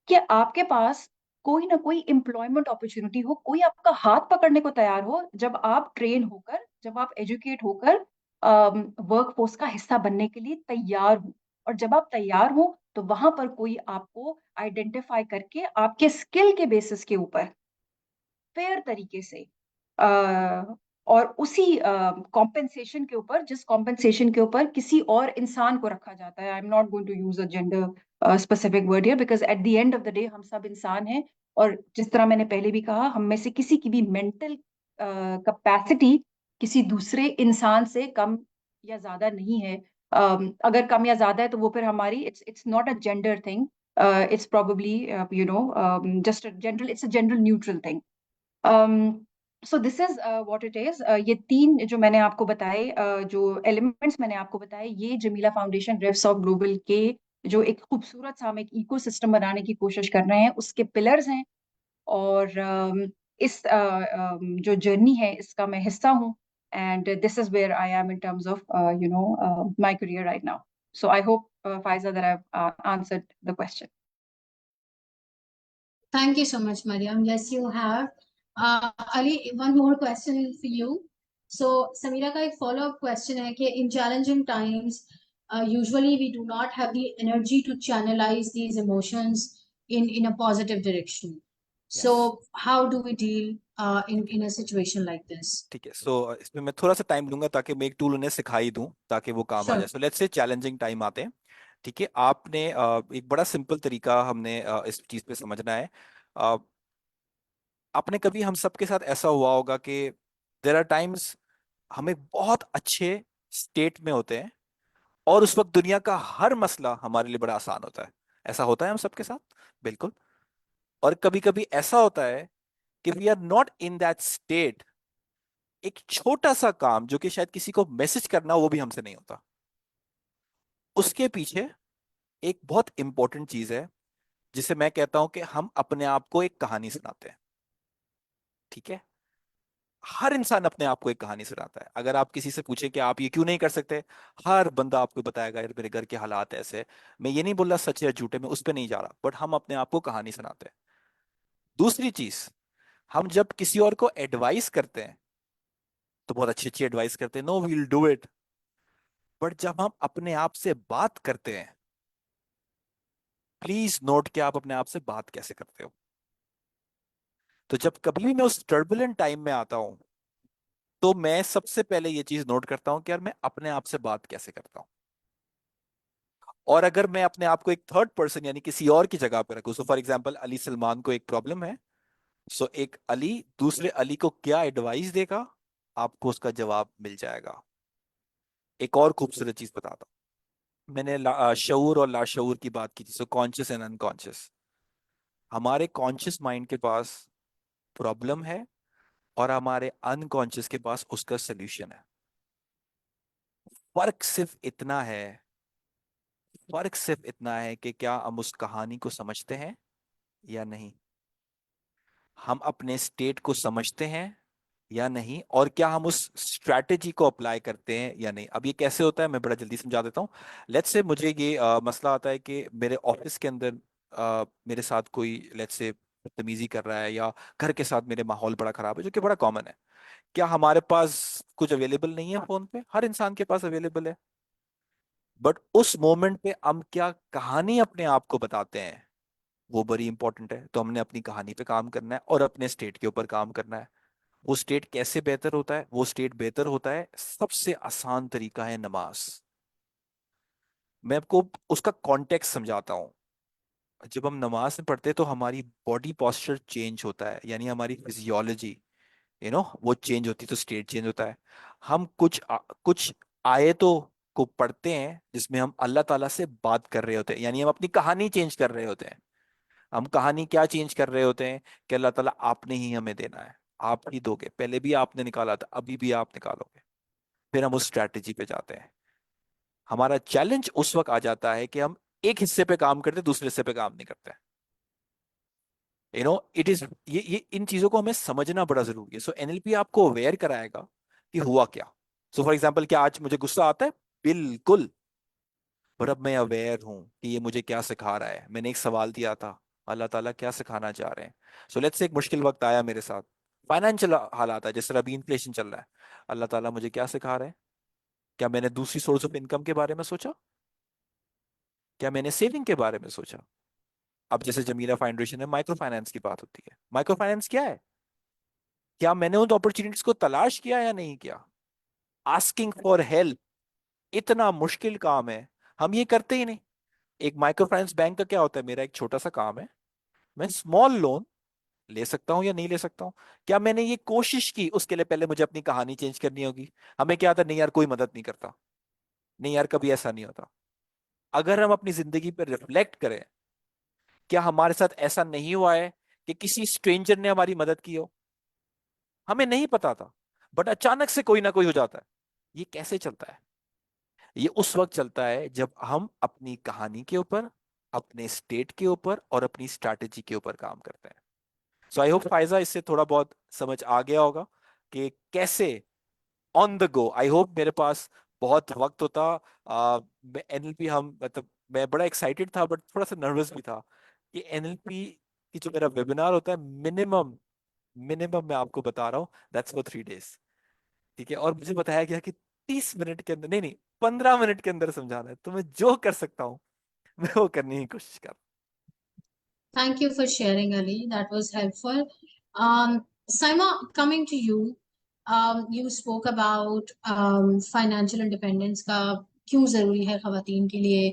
कि आपके पास कोई ना कोई एम्प्लॉयमेंट अपॉर्च्युनिटी हो, कोई आपका हाथ पकड़ने को तैयार हो, जब आप ट्रेन होकर, जब आप एजुकेट होकर वर्कफ़ोर्स का हिस्सा बनने के लिए तैयार हो। और जब आप तैयार हो, तो वहाँ पर कोई आपको आइडेंटिफ़ाई करके आपके स्किल के बेसिस के ऊपर फेयर तरीके से और उसी कॉम्पेंसेशन के ऊपर, जिस कॉम्पेंसेशन के ऊपर किसी और इंसान को रखा जाता है। I am not going to use a gender specific word here, because at the end of the day हम सब इंसान हैं और जिस तरह मैंने पहले भी कहा, हम में से किसी की भी मेंटल कैपेसिटी किसी दूसरे इंसान से कम या ज़्यादा नहीं है। अगर कम या ज़्यादा है तो वो फिर हमारी it's not a gender thing, it's probably just a general, it's a general neutral thing. So this is what it is. ये 3 जो मैंने आपको बताए, जो एलिमेंट्स मैंने आपको बताए, ये Jamila foundation riffs of global के जो एक खूबसूरत सा हम एक इकोसिस्टम बनाने की कोशिश कर रहे हैं, उसके पिलर्स हैं। और इस जो जर्नी है इसका मैं हिस्सा हूँ, and this is where I am in terms of my career right now. So I hope Faiza that I have answered the question. Thank you so much, Mariam. Yes, you have. Ali, one more question for you. So, Samira का एक follow-up question है कि in challenging times, usually we do not have the energy to channelize these emotions in a positive direction. Yes. So, how do we deal in a situation like this? ठीक है, सो इसमें मैं थोड़ा सा time लूंगा ताकि मैं एक टूल उन्हें सिखा ही दूं ताकि वो काम आ Sure. जाए। So let's say challenging time आते हैं। ठीक है, आपने एक बड़ा सिंपल तरीका हमने इस चीज पे समझना है। अ, आपने कभी, हम सबके साथ ऐसा हुआ होगा कि देयर आर टाइम्स हम एक बहुत अच्छे स्टेट में होते हैं और उस वक्त दुनिया का हर मसला हमारे लिए बड़ा आसान होता है। ऐसा होता है हम सबके साथ, बिल्कुल। और कभी कभी ऐसा होता है कि we are not in that state, एक छोटा सा काम जो कि शायद किसी को मैसेज करना, वो भी हमसे नहीं होता। उसके पीछे एक बहुत इंपॉर्टेंट चीज है जिसे मैं कहता हूं कि हम अपने आप को एक कहानी सुनाते हैं। ठीक है, हर इंसान अपने आप को एक कहानी सुनाता है। अगर आप किसी से पूछे कि आप ये क्यों नहीं कर सकते, हर बंदा आपको बताएगा यार मेरे घर के हालात ऐसे हैं। मैं ये नहीं बोल रहा सच या झूठे में, उस पर नहीं जा रहा, बट हम अपने आप को कहानी सुनाते हैं। दूसरी चीज, हम जब किसी और को एडवाइस करते हैं तो बहुत अच्छी अच्छी एडवाइस करते हैं, no we'll do it. But जब हम अपने आप से बात करते हैं, प्लीज नोट कि आप अपने आप से बात कैसे करते हो। तो जब कभी भी मैं उस टर्बुलेंट टाइम में आता हूं, तो मैं सबसे पहले ये चीज नोट करता हूं कि यार मैं अपने आप से बात कैसे करता हूं। और अगर मैं अपने आप को एक थर्ड पर्सन यानी किसी और की जगह पर रखूं, so for example Ali Salman को एक प्रॉब्लम है, सो एक अली दूसरे अली को क्या एडवाइस देगा, आपको उसका जवाब मिल जाएगा। एक और खूबसूरत चीज बताता हूँ। मैंने शऊर और लाशऊर की बात की थी, सो कॉन्शियस एंड अनकॉन्शियस। हमारे कॉन्शियस माइंड के पास प्रॉब्लम है और हमारे अनकॉन्शियस के पास उसका सोल्यूशन है। फर्क सिर्फ इतना है, फर्क सिर्फ इतना है कि क्या हम उस कहानी को समझते हैं या नहीं, हम अपने स्टेट को समझते हैं या नहीं, और क्या हम उस स्ट्रैटेजी को अप्लाई करते हैं या नहीं। अब ये कैसे होता है मैं बड़ा जल्दी समझा देता हूँ। लेट्स से मुझे ये मसला आता है कि मेरे ऑफिस के अंदर मेरे साथ कोई लेट्स से बदतमीजी कर रहा है, या घर के साथ मेरे माहौल बड़ा खराब है, जो कि बड़ा कॉमन है। क्या हमारे पास कुछ अवेलेबल नहीं है फोन पे? हर इंसान के पास अवेलेबल है। बट उस मोमेंट पे हम क्या कहानी अपने आप को बताते हैं, वो बड़ी इंपॉर्टेंट है। तो हमने अपनी कहानी पे काम करना है और अपने स्टेट के ऊपर काम करना है। वो स्टेट कैसे बेहतर होता है? वो स्टेट बेहतर होता है, सबसे आसान तरीका है नमाज। मैं आपको उसका कॉन्टेक्स्ट समझाता हूँ। जब हम नमाज में पढ़ते हैं तो हमारी बॉडी पोस्चर चेंज होता है, यानी हमारी फिजियोलॉजी वो चेंज होती है, तो स्टेट चेंज होता है। हम कुछ आयतों को पढ़ते हैं जिसमें हम अल्लाह ताला से बात कर रहे होते हैं, यानी हम अपनी कहानी चेंज कर रहे होते हैं। हम कहानी क्या चेंज कर रहे होते हैं कि अल्लाह ताला आपने ही हमें देना है, आप ही दोगे, पहले भी आपने निकाला था, अभी भी आप निकालोगे। फिर हम उस स्ट्रैटेजी पे जाते हैं। हमारा चैलेंज उस वक्त आ जाता है कि हम एक हिस्से पे काम करते, दूसरे हिस्से पे काम नहीं करते। इट इज ये इन चीजों को हमें समझना बड़ा जरूरी है। सो एनएलपी आपको अवेयर कराएगा कि हुआ क्या। सो फॉर एग्जाम्पल, क्या आज मुझे गुस्सा आता है? बिल्कुल। पर अब मैं अवेयर हूं कि ये मुझे क्या सिखा रहा है। मैंने एक सवाल दिया था, अल्लाह ताला क्या सिखाना चाह रहे हैं। सो लेट्स से एक मुश्किल वक्त आया मेरे साथ, फाइनेंशियल हालात है, जिस तरह अभी इन्फ्लेशन चल रहा है। अल्लाह ताला मुझे क्या सिखा रहे हैं? क्या मैंने दूसरी सोर्स ऑफ इनकम के बारे में सोचा? क्या मैंने सेविंग के बारे में सोचा? अब जैसे जमीला फाउंडेशन है, माइक्रो फाइनेंस की बात होती है। माइक्रो फाइनेंस क्या है? क्या मैंने उन अपॉर्चुनिटीज को तलाश किया या नहीं किया? आस्किंग फॉर हेल्प इतना मुश्किल काम है, हम ये करते ही नहीं। एक माइक्रो फाइनेंस बैंक का क्या होता है? मेरा एक छोटा सा काम है, मैं स्मॉल लोन ले सकता हूँ या नहीं ले सकता हूँ। क्या मैंने ये कोशिश की? उसके लिए पहले मुझे अपनी कहानी चेंज करनी होगी। हमें क्या आता, नहीं यार कोई मदद नहीं करता, नहीं यार कभी ऐसा नहीं होता। अगर हम अपनी जिंदगी पर रिफ्लेक्ट करें, क्या हमारे साथ ऐसा नहीं हुआ है कि किसी स्ट्रेंजर ने हमारी मदद की हो? हमें नहीं पता था, बट अचानक से कोई ना कोई हो जाता है। ये कैसे चलता है? ये उस वक्त चलता है जब हम अपनी कहानी के ऊपर, अपने स्टेट के ऊपर और अपनी स्ट्रैटेजी के ऊपर काम करते हैं। सो आई होप फायजा इससे थोड़ा बहुत समझ आ गया होगा कि कैसे on the go. I hope मेरे पास बहुत वक्त होता। एनएलपी हम मतलब मैं बड़ा एक्साइटेड था बट थोड़ा सा नर्वस भी था कि एनएलपी की जो मेरा वेबिनार होता है, मिनिमम मिनिमम मैं आपको बता रहा हूँ दैट्स फॉर 3 days। ठीक है, और मुझे बताया गया कि 30 मिनट के अंदर, नहीं नहीं, 15 मिनट के अंदर समझाना है। तो मैं जो कर सकता हूँ मैं वो करने की कोशिश कर। Thank you for sharing, Ali. That was helpful. Saima, coming to you, you spoke about financial independence का क्यों जरूरी है खवातीन के लिए.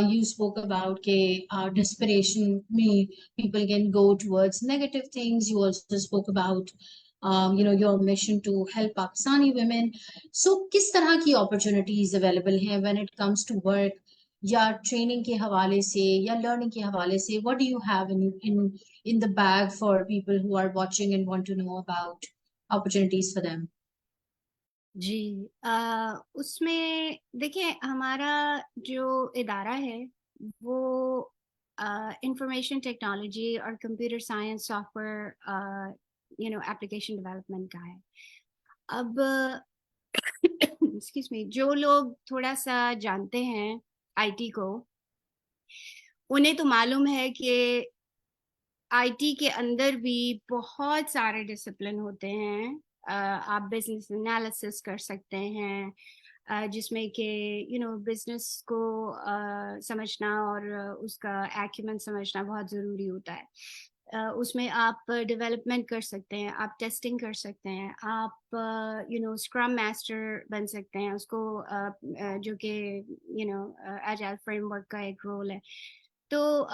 You spoke about के desperation में people can go towards negative things. You also spoke about your mission to help Pakistani women. So किस तरह की opportunities available हैं when it comes to work या ट्रेनिंग के हवाले से या लर्निंग के हवाले से? What do you have in the bag for people who are watching and want to know about opportunities for them? जी, उसमें देखिए हमारा जो इदारा है वो इंफॉर्मेशन टेक्नोलॉजी और computer science software application development का है। अब एक्सक्यूज मी, जो लोग थोड़ा सा जानते हैं आईटी को, उन्हें तो मालूम है कि आईटी के अंदर भी बहुत सारे डिसिप्लिन होते हैं। आप बिजनेस एनालिसिस कर सकते हैं, जिसमें कि बिजनेस को समझना और उसका एक्यूमेंट समझना बहुत ज़रूरी होता है। उसमें आप डेवलपमेंट कर सकते हैं, आप टेस्टिंग कर सकते हैं, आप स्क्रम मास्टर बन सकते हैं, उसको जो कि एजाइल फ्रेमवर्क का एक रोल है। तो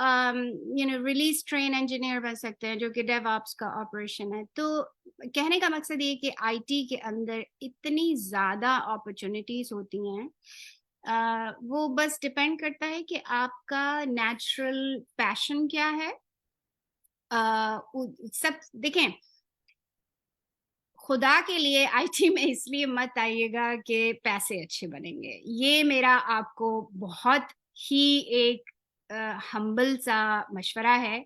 रिलीज ट्रेन इंजीनियर बन सकते हैं, जो कि डेवऑप्स का ऑपरेशन है। तो कहने का मकसद ये कि आईटी के अंदर इतनी ज्यादा अपॉर्चुनिटीज होती हैं, वो बस डिपेंड करता है कि आपका नेचुरल पैशन क्या है। सब देखें, खुदा के लिए आईटी में इसलिए मत आइएगा कि पैसे अच्छे बनेंगे। ये मेरा आपको बहुत ही एक हम्बल सा मशवरा है,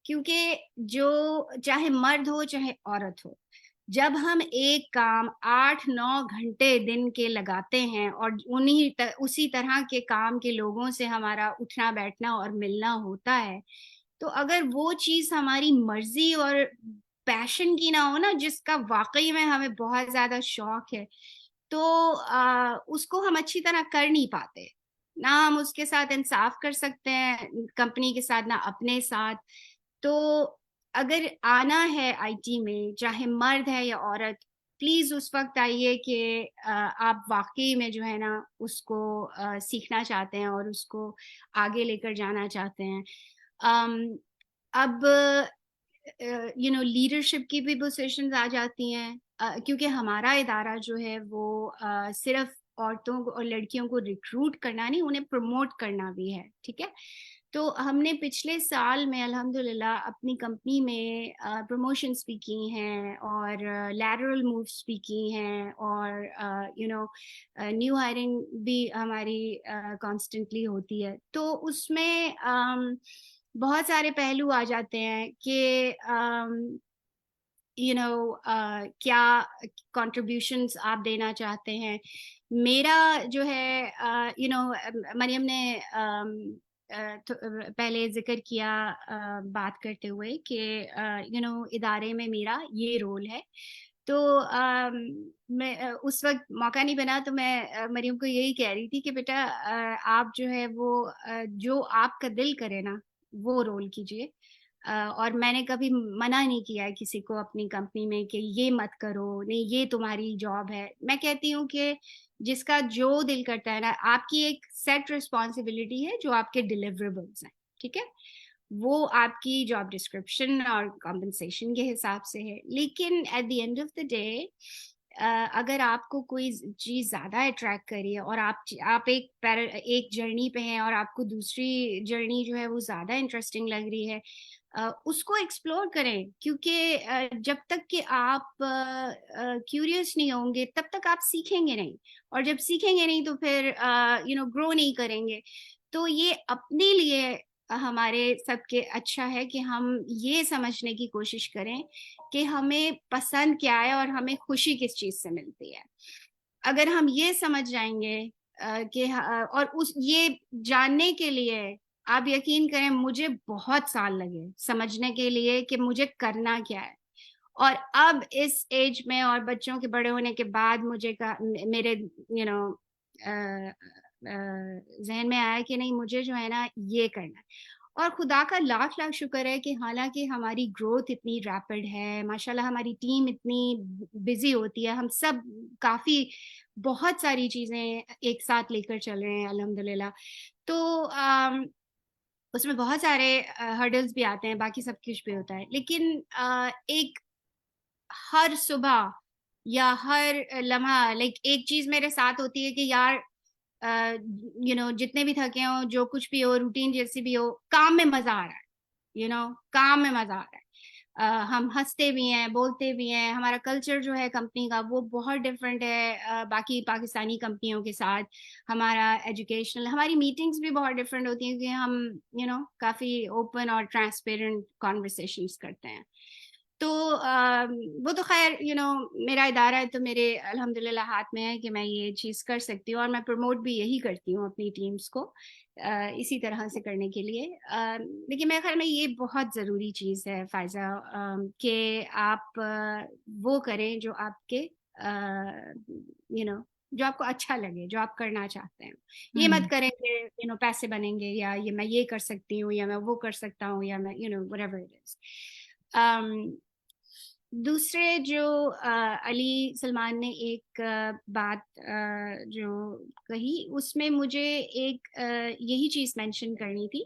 क्योंकि जो चाहे मर्द हो चाहे औरत हो, जब हम एक काम 8-9 घंटे दिन के लगाते हैं और उसी तरह के काम के लोगों से हमारा उठना बैठना और मिलना होता है, तो अगर वो चीज हमारी मर्जी और पैशन की ना हो ना, जिसका वाकई में हमें बहुत ज्यादा शौक है, तो उसको हम अच्छी तरह कर नहीं पाते। ना हम उसके साथ इंसाफ कर सकते हैं कंपनी के साथ, ना अपने साथ। तो अगर आना है आईटी में, चाहे मर्द है या औरत, प्लीज उस वक्त आइए कि आप वाकई में जो है ना उसको सीखना चाहते हैं और उसको आगे लेकर जाना चाहते हैं। अब लीडरशिप की भी पोजीशंस आ जाती हैं, क्योंकि हमारा इदारा जो है वो सिर्फ औरतों को और लड़कियों को रिक्रूट करना नहीं, उन्हें प्रमोट करना भी है, ठीक है। तो हमने पिछले साल में अल्हम्दुलिल्लाह अपनी कंपनी में प्रमोशंस भी की हैं और लैटरल मूव्स भी की हैं, और न्यू हायरिंग भी हमारी कॉन्स्टेंटली होती है। तो उसमें बहुत सारे पहलू आ जाते हैं कि क्या कंट्रीब्यूशंस आप देना चाहते हैं। मेरा जो है मरियम ने पहले जिक्र किया बात करते हुए कि इदारे में मेरा ये रोल है। तो मैं उस वक्त मौका नहीं बना, तो मैं मरियम को यही कह रही थी कि बेटा आप जो है वो जो आपका दिल करे ना वो रोल कीजिए। और मैंने कभी मना नहीं किया है किसी को अपनी कंपनी में कि ये मत करो, नहीं ये तुम्हारी जॉब है। मैं कहती हूँ कि जिसका जो दिल करता है ना, आपकी एक सेट रिस्पॉन्सिबिलिटी है जो आपके डिलीवरेबल्स हैं, ठीक है, वो आपकी जॉब डिस्क्रिप्शन और कॉम्पनसेशन के हिसाब से है। लेकिन eight the end of the day अगर आपको कोई चीज ज्यादा अट्रैक्ट करी है और आप एक जर्नी पे हैं और आपको दूसरी जर्नी जो है वो ज्यादा इंटरेस्टिंग लग रही है, उसको एक्सप्लोर करें। क्योंकि जब तक कि आप क्यूरियस नहीं होंगे तब तक आप सीखेंगे नहीं, और जब सीखेंगे नहीं तो फिर ग्रो नहीं करेंगे। तो ये अपने लिए हमारे सबके अच्छा है कि हम ये समझने की कोशिश करें कि हमें पसंद क्या है और हमें खुशी किस चीज से मिलती है। अगर हम ये समझ जाएंगे और उस ये जानने के लिए, आप यकीन करें मुझे बहुत साल लगे समझने के लिए कि मुझे करना क्या है। और अब इस एज में और बच्चों के बड़े होने के बाद मेरे जहन में आया कि नहीं, मुझे जो है ना ये करना है। और खुदा का लाख लाख शुक्र है कि हालांकि हमारी ग्रोथ इतनी रैपिड है, माशाल्लाह हमारी टीम इतनी बिजी होती है, हम सब काफी बहुत सारी चीजें एक साथ लेकर चल रहे हैं अल्हम्दुलिल्लाह। तो उसमें बहुत सारे हर्डल्स भी आते हैं, बाकी सब कुछ भी होता है। लेकिन एक हर सुबह या हर लम्हा एक चीज मेरे साथ होती है कि यार जितने भी थके हो, जो कुछ भी हो, रूटीन जैसी भी हो, काम में मजा आ रहा है। काम में मजा आ रहा है। हम हंसते भी हैं, बोलते भी हैं। हमारा कल्चर जो है कंपनी का वो बहुत डिफरेंट है बाकी पाकिस्तानी कंपनियों के साथ। हमारा एजुकेशनल, हमारी मीटिंग्स भी बहुत डिफरेंट होती हैं, क्योंकि हम काफी ओपन और ट्रांसपेरेंट कॉन्वर्सेशंस करते हैं। तो वो तो खैर मेरा इदारा है, तो मेरे अल्हम्दुलिल्लाह हाथ में है कि मैं ये चीज़ कर सकती हूँ, और मैं प्रमोट भी यही करती हूँ अपनी टीम्स को इसी तरह से करने के लिए। लेकिन मेरे ख्याल में ये बहुत ज़रूरी चीज़ है फ़ायज़ा, कि आप वो करें जो आपके जो आपको अच्छा लगे, जो आप करना चाहते हैं। ये मत करें कि पैसे बनेंगे, या ये मैं ये कर सकती हूँ, या मैं वो कर सकता हूँ, या मैं whatever it is. दूसरे जो अली सलमान ने एक बात जो कही, उसमें मुझे एक यही चीज़ मेंशन करनी थी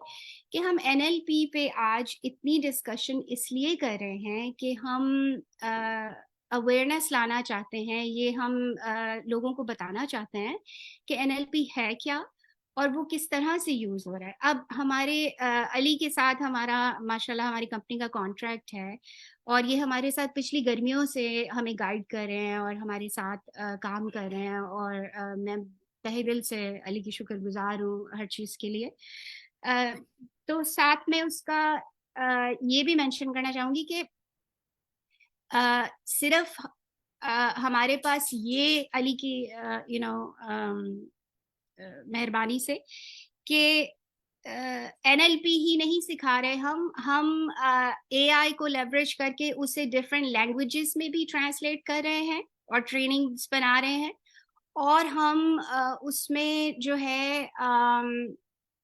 कि हम एनएलपी पे आज इतनी डिस्कशन इसलिए कर रहे हैं कि हम अवेयरनेस लाना चाहते हैं, ये हम लोगों को बताना चाहते हैं कि एनएलपी है क्या और वो किस तरह से यूज हो रहा है। अब हमारे अली के साथ हमारा माशाल्लाह हमारी कंपनी का कॉन्ट्रैक्ट है और ये हमारे साथ पिछली गर्मियों से हमें गाइड कर रहे हैं और हमारे साथ काम कर रहे हैं, और मैं तहे दिल से अली की शुक्रगुजार हूँ हर चीज़ के लिए। अ, तो साथ में उसका ये भी मेंशन करना चाहूंगी कि सिर्फ हमारे पास ये अली की मेहरबानी से कि एनएलपी ही नहीं सिखा रहे, हम एआई को लेवरेज करके उसे डिफरेंट लैंग्वेजेस में भी ट्रांसलेट कर रहे हैं और ट्रेनिंग्स बना रहे हैं, और हम उसमें जो है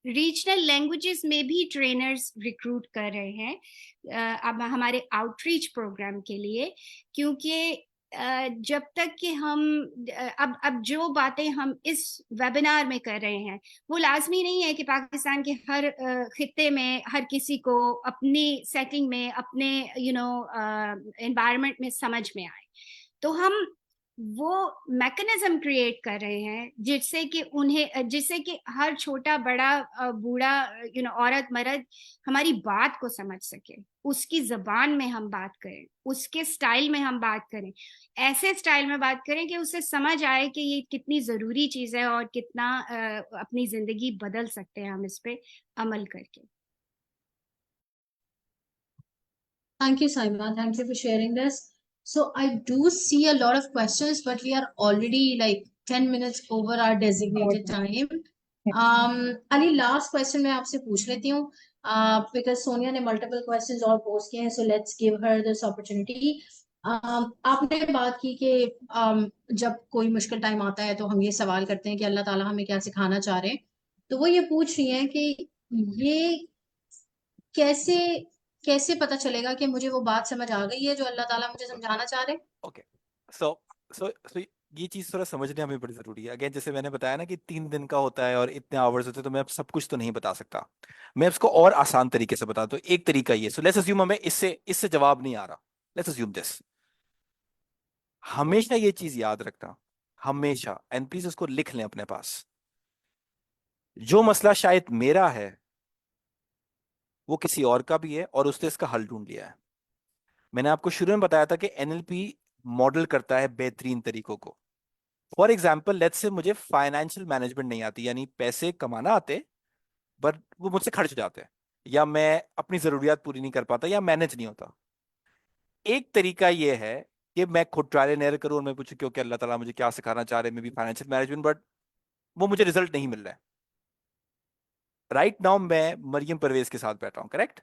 रीजनल लैंग्वेजेस में भी ट्रेनर्स रिक्रूट कर रहे हैं अब हमारे आउटरीच प्रोग्राम के लिए। क्योंकि जब तक कि हम अब जो बातें हम इस वेबिनार में कर रहे हैं वो लाजमी नहीं है कि पाकिस्तान के हर खित्ते में हर किसी को अपनी सेटिंग में अपने एनवायरनमेंट में समझ में आए। तो हम वो मैकेनिज्म क्रिएट कर रहे हैं जिससे कि हर छोटा बड़ा बूढ़ा औरत मर्द हमारी बात को समझ सके, उसकी जबान में हम बात करें, उसके स्टाइल में हम बात करें, ऐसे स्टाइल में बात करें कि उसे समझ आए कि ये कितनी जरूरी चीज है और कितना अपनी जिंदगी बदल सकते हैं हम इस पे अमल करके। Thank you, Saima. Thank you for sharing this. So I do see a lot of questions, but we are already like 10 minutes over our designated time. Ali, last question मैं आपसे पूछ लेती हूँ, because Sonia ने multiple questions और post किए हैं, so let's give her this opportunity. आपने बात की कि जब कोई मुश्किल टाइम आता है तो हम ये सवाल करते हैं कि अल्लाह ताला हमें क्या सिखाना चाह रहे हैं, तो वो ये पूछ रही हैं कि ये कैसे कैसे पता चलेगा कि मुझे वो बात समझ आ गई है जो अल्लाह ताला मुझे समझाना चाह रहे हैं। ओके, सो ये चीज थोड़ा समझने हमें बड़ी जरूरी है। अगेन, जैसे मैंने बताया ना कि 3 दिन का होता है और इतने आवर्स होते हैं, तो मैं अब सब कुछ तो नहीं बता सकता। मैं इसको और आसान तरीके से बता, तो एक तरीका ये, सो लेट्स अज्यूम हमें इससे इससे जवाब नहीं आ रहा, लेट्स अज्यूम दिस। हमेशा ये चीज याद रखना, हमेशा, एंड प्लीज इसको लिख लें अपने पास, जो मसला शायद मेरा है वो किसी और का भी है और उसने इसका हल ढूंढ लिया है। मैंने आपको शुरू में बताया था कि एनएलपी मॉडल करता है बेहतरीन तरीकों को। फॉर एग्जाम्पल, लेट्स से मुझे फाइनेंशियल मैनेजमेंट नहीं आती, यानी पैसे कमाना आते बट वो मुझसे खर्च जाते हैं, या मैं अपनी जरूरियात पूरी नहीं कर पाता, या मैनेज नहीं होता। एक तरीका ये है कि मैं खुद ट्रायल एंड एरर करूं और मैं पूछूं क्योंकि अल्लाह ताला मुझे क्या सिखाना चाह रहे हैं, may be financial management, but वो मुझे रिजल्ट नहीं मिल रहा है। राइट नाउ मैं मरियम परवेज के साथ बैठा हूं, करेक्ट?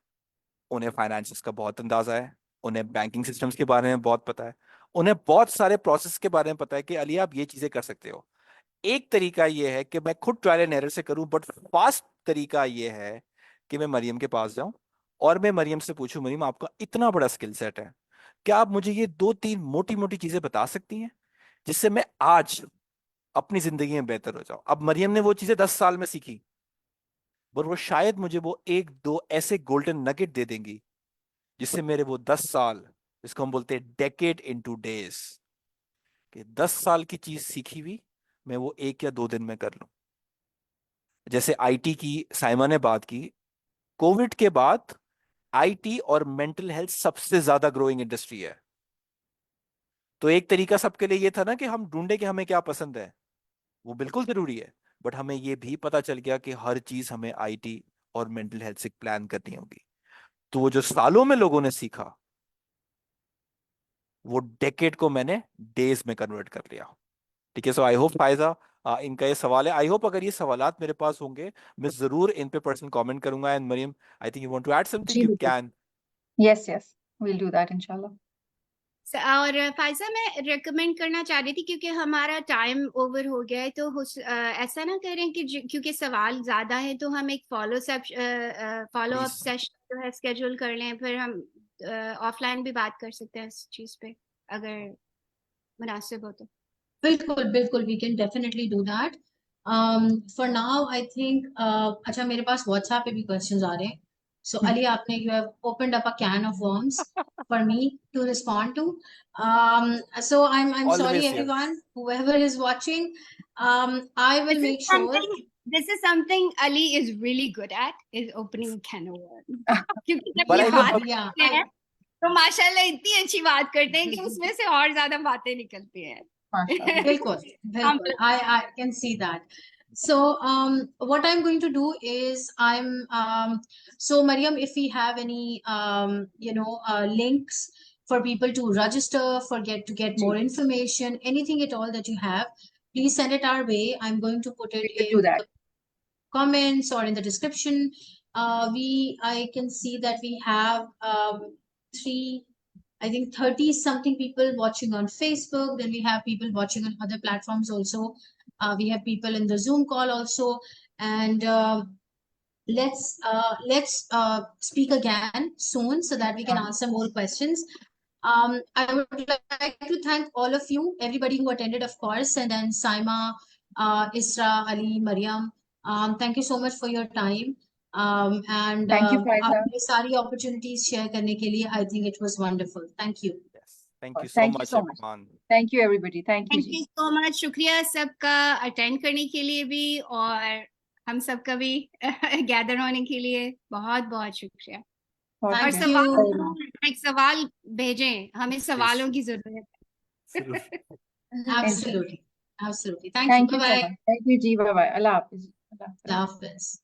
उन्हें फाइनेंसिस का बहुत अंदाजा है, उन्हें बैंकिंग सिस्टम्स के बारे में बहुत पता है, उन्हें बहुत सारे प्रोसेस के बारे में पता है कि अली आप ये चीजें कर सकते हो। एक तरीका ये है कि मैं खुद ट्रायल एंड एरर से करूं, बट फास्ट तरीका ये है कि मैं मरियम के पास जाऊं और मैं मरियम से पूछूं, मरियम आपका इतना बड़ा स्किल सेट है, क्या आप मुझे ये 2-3 मोटी मोटी चीजें बता सकती हैं जिससे मैं आज अपनी जिंदगी में बेहतर हो जाऊं। अब मरियम ने वो चीजें 10 साल में सीखी, पर वो शायद मुझे वो 1-2 ऐसे गोल्डन नगेट दे देंगी जिससे मेरे वो 10 साल, जिसको हम बोलते हैं डेकेड इनटू डेज, कि 10 साल की चीज सीखी हुई मैं वो 1 या 2 दिन में कर लूं। जैसे आईटी की साइमा ने बात की, कोविड के बाद आईटी और मेंटल हेल्थ सबसे ज्यादा ग्रोइंग इंडस्ट्री है। तो एक तरीका सबके लिए ये था ना कि हम ढूंढे कि हमें क्या पसंद है, वो बिल्कुल जरूरी है, बट हमें ये भी पता चल गया कि हर चीज हमें आईटी और मेंटल हेल्थ से प्लान करनी होगी। तो वो जो सालों में लोगों ने सीखा, वो डेकेड को मैंने डेज में कन्वर्ट कर लिया। ठीक है, सो आई होप फायजा, इनका ये सवाल है, आई होप अगर ये सवालात मेरे पास होंगे मैं जरूर इन पे पर्सनल कमेंट करूंगा। And Mariam, I think you want to add something, जी यू बिल्कुल। Can. Yes, we'll do that inshallah. और फायजा मैं रिकमेंड करना चाह रही थी क्योंकि हमारा टाइम ओवर हो गया है, तो ऐसा ना करें कि क्योंकि सवाल ज्यादा है तो हम एक फॉलो अप प्लीज, सेशन जो है स्केड्यूल कर लें, फिर हम ऑफलाइन भी बात कर सकते हैं इस चीज पे, अगर मुनासिब हो तो। बिल्कुल, we can definitely do that. For now, I think, अच्छा मेरे पास WhatsApp पे भी questions आ रहे हैं. So Ali, you have opened up a can of worms for me to respond to. So I'm All the sorry best, yeah. everyone, whoever is watching. I will make sure. This is something Ali is really good at, is opening a can of worms. क्योंकि जब But ये I know बात Yeah, करते हैं तो माशाल्लाह इतनी अच्छी बात करते हैं कि उसमें से और ज्यादा बातें निकलती हैं। माशाल्लाह। बिल्कुल. I can see that. So what I'm going to do is so Mariam, if we have any links for people to register, to get more information, anything at all that you have, please send it our way. I'm going to put it We will in do that. the comments or in the description. I can see that we have 30 something people watching on Facebook. Then we have people watching on other platforms also. We have people in the Zoom call also. And let's speak again soon so that we can answer more questions. I would like to thank all of you, everybody who attended, of course, and then Saima, Isra, Ali, Mariam. Thank you so much for your time. And Thank you, Faiza. आपने सारी opportunities share करने के लिए, I think it was wonderful. Thank you. Yes. Thank you so Thank you much, so much. everyone. Thank you everybody. Thank you thank जी. You so much, शुक्रिया सबका attend करने के लिए भी, और हम सबका भी गैदर होने के लिए बहुत बहुत शुक्रिया। और Thank सवाल, you. एक सवाल भेजें, हमें सवालों की जरूरत है। Absolutely. Thank you. Thank you so Bye-bye. much. Thank you ji. Bye bye. Allah Hafiz. Allah Hafiz. Allah Hafiz.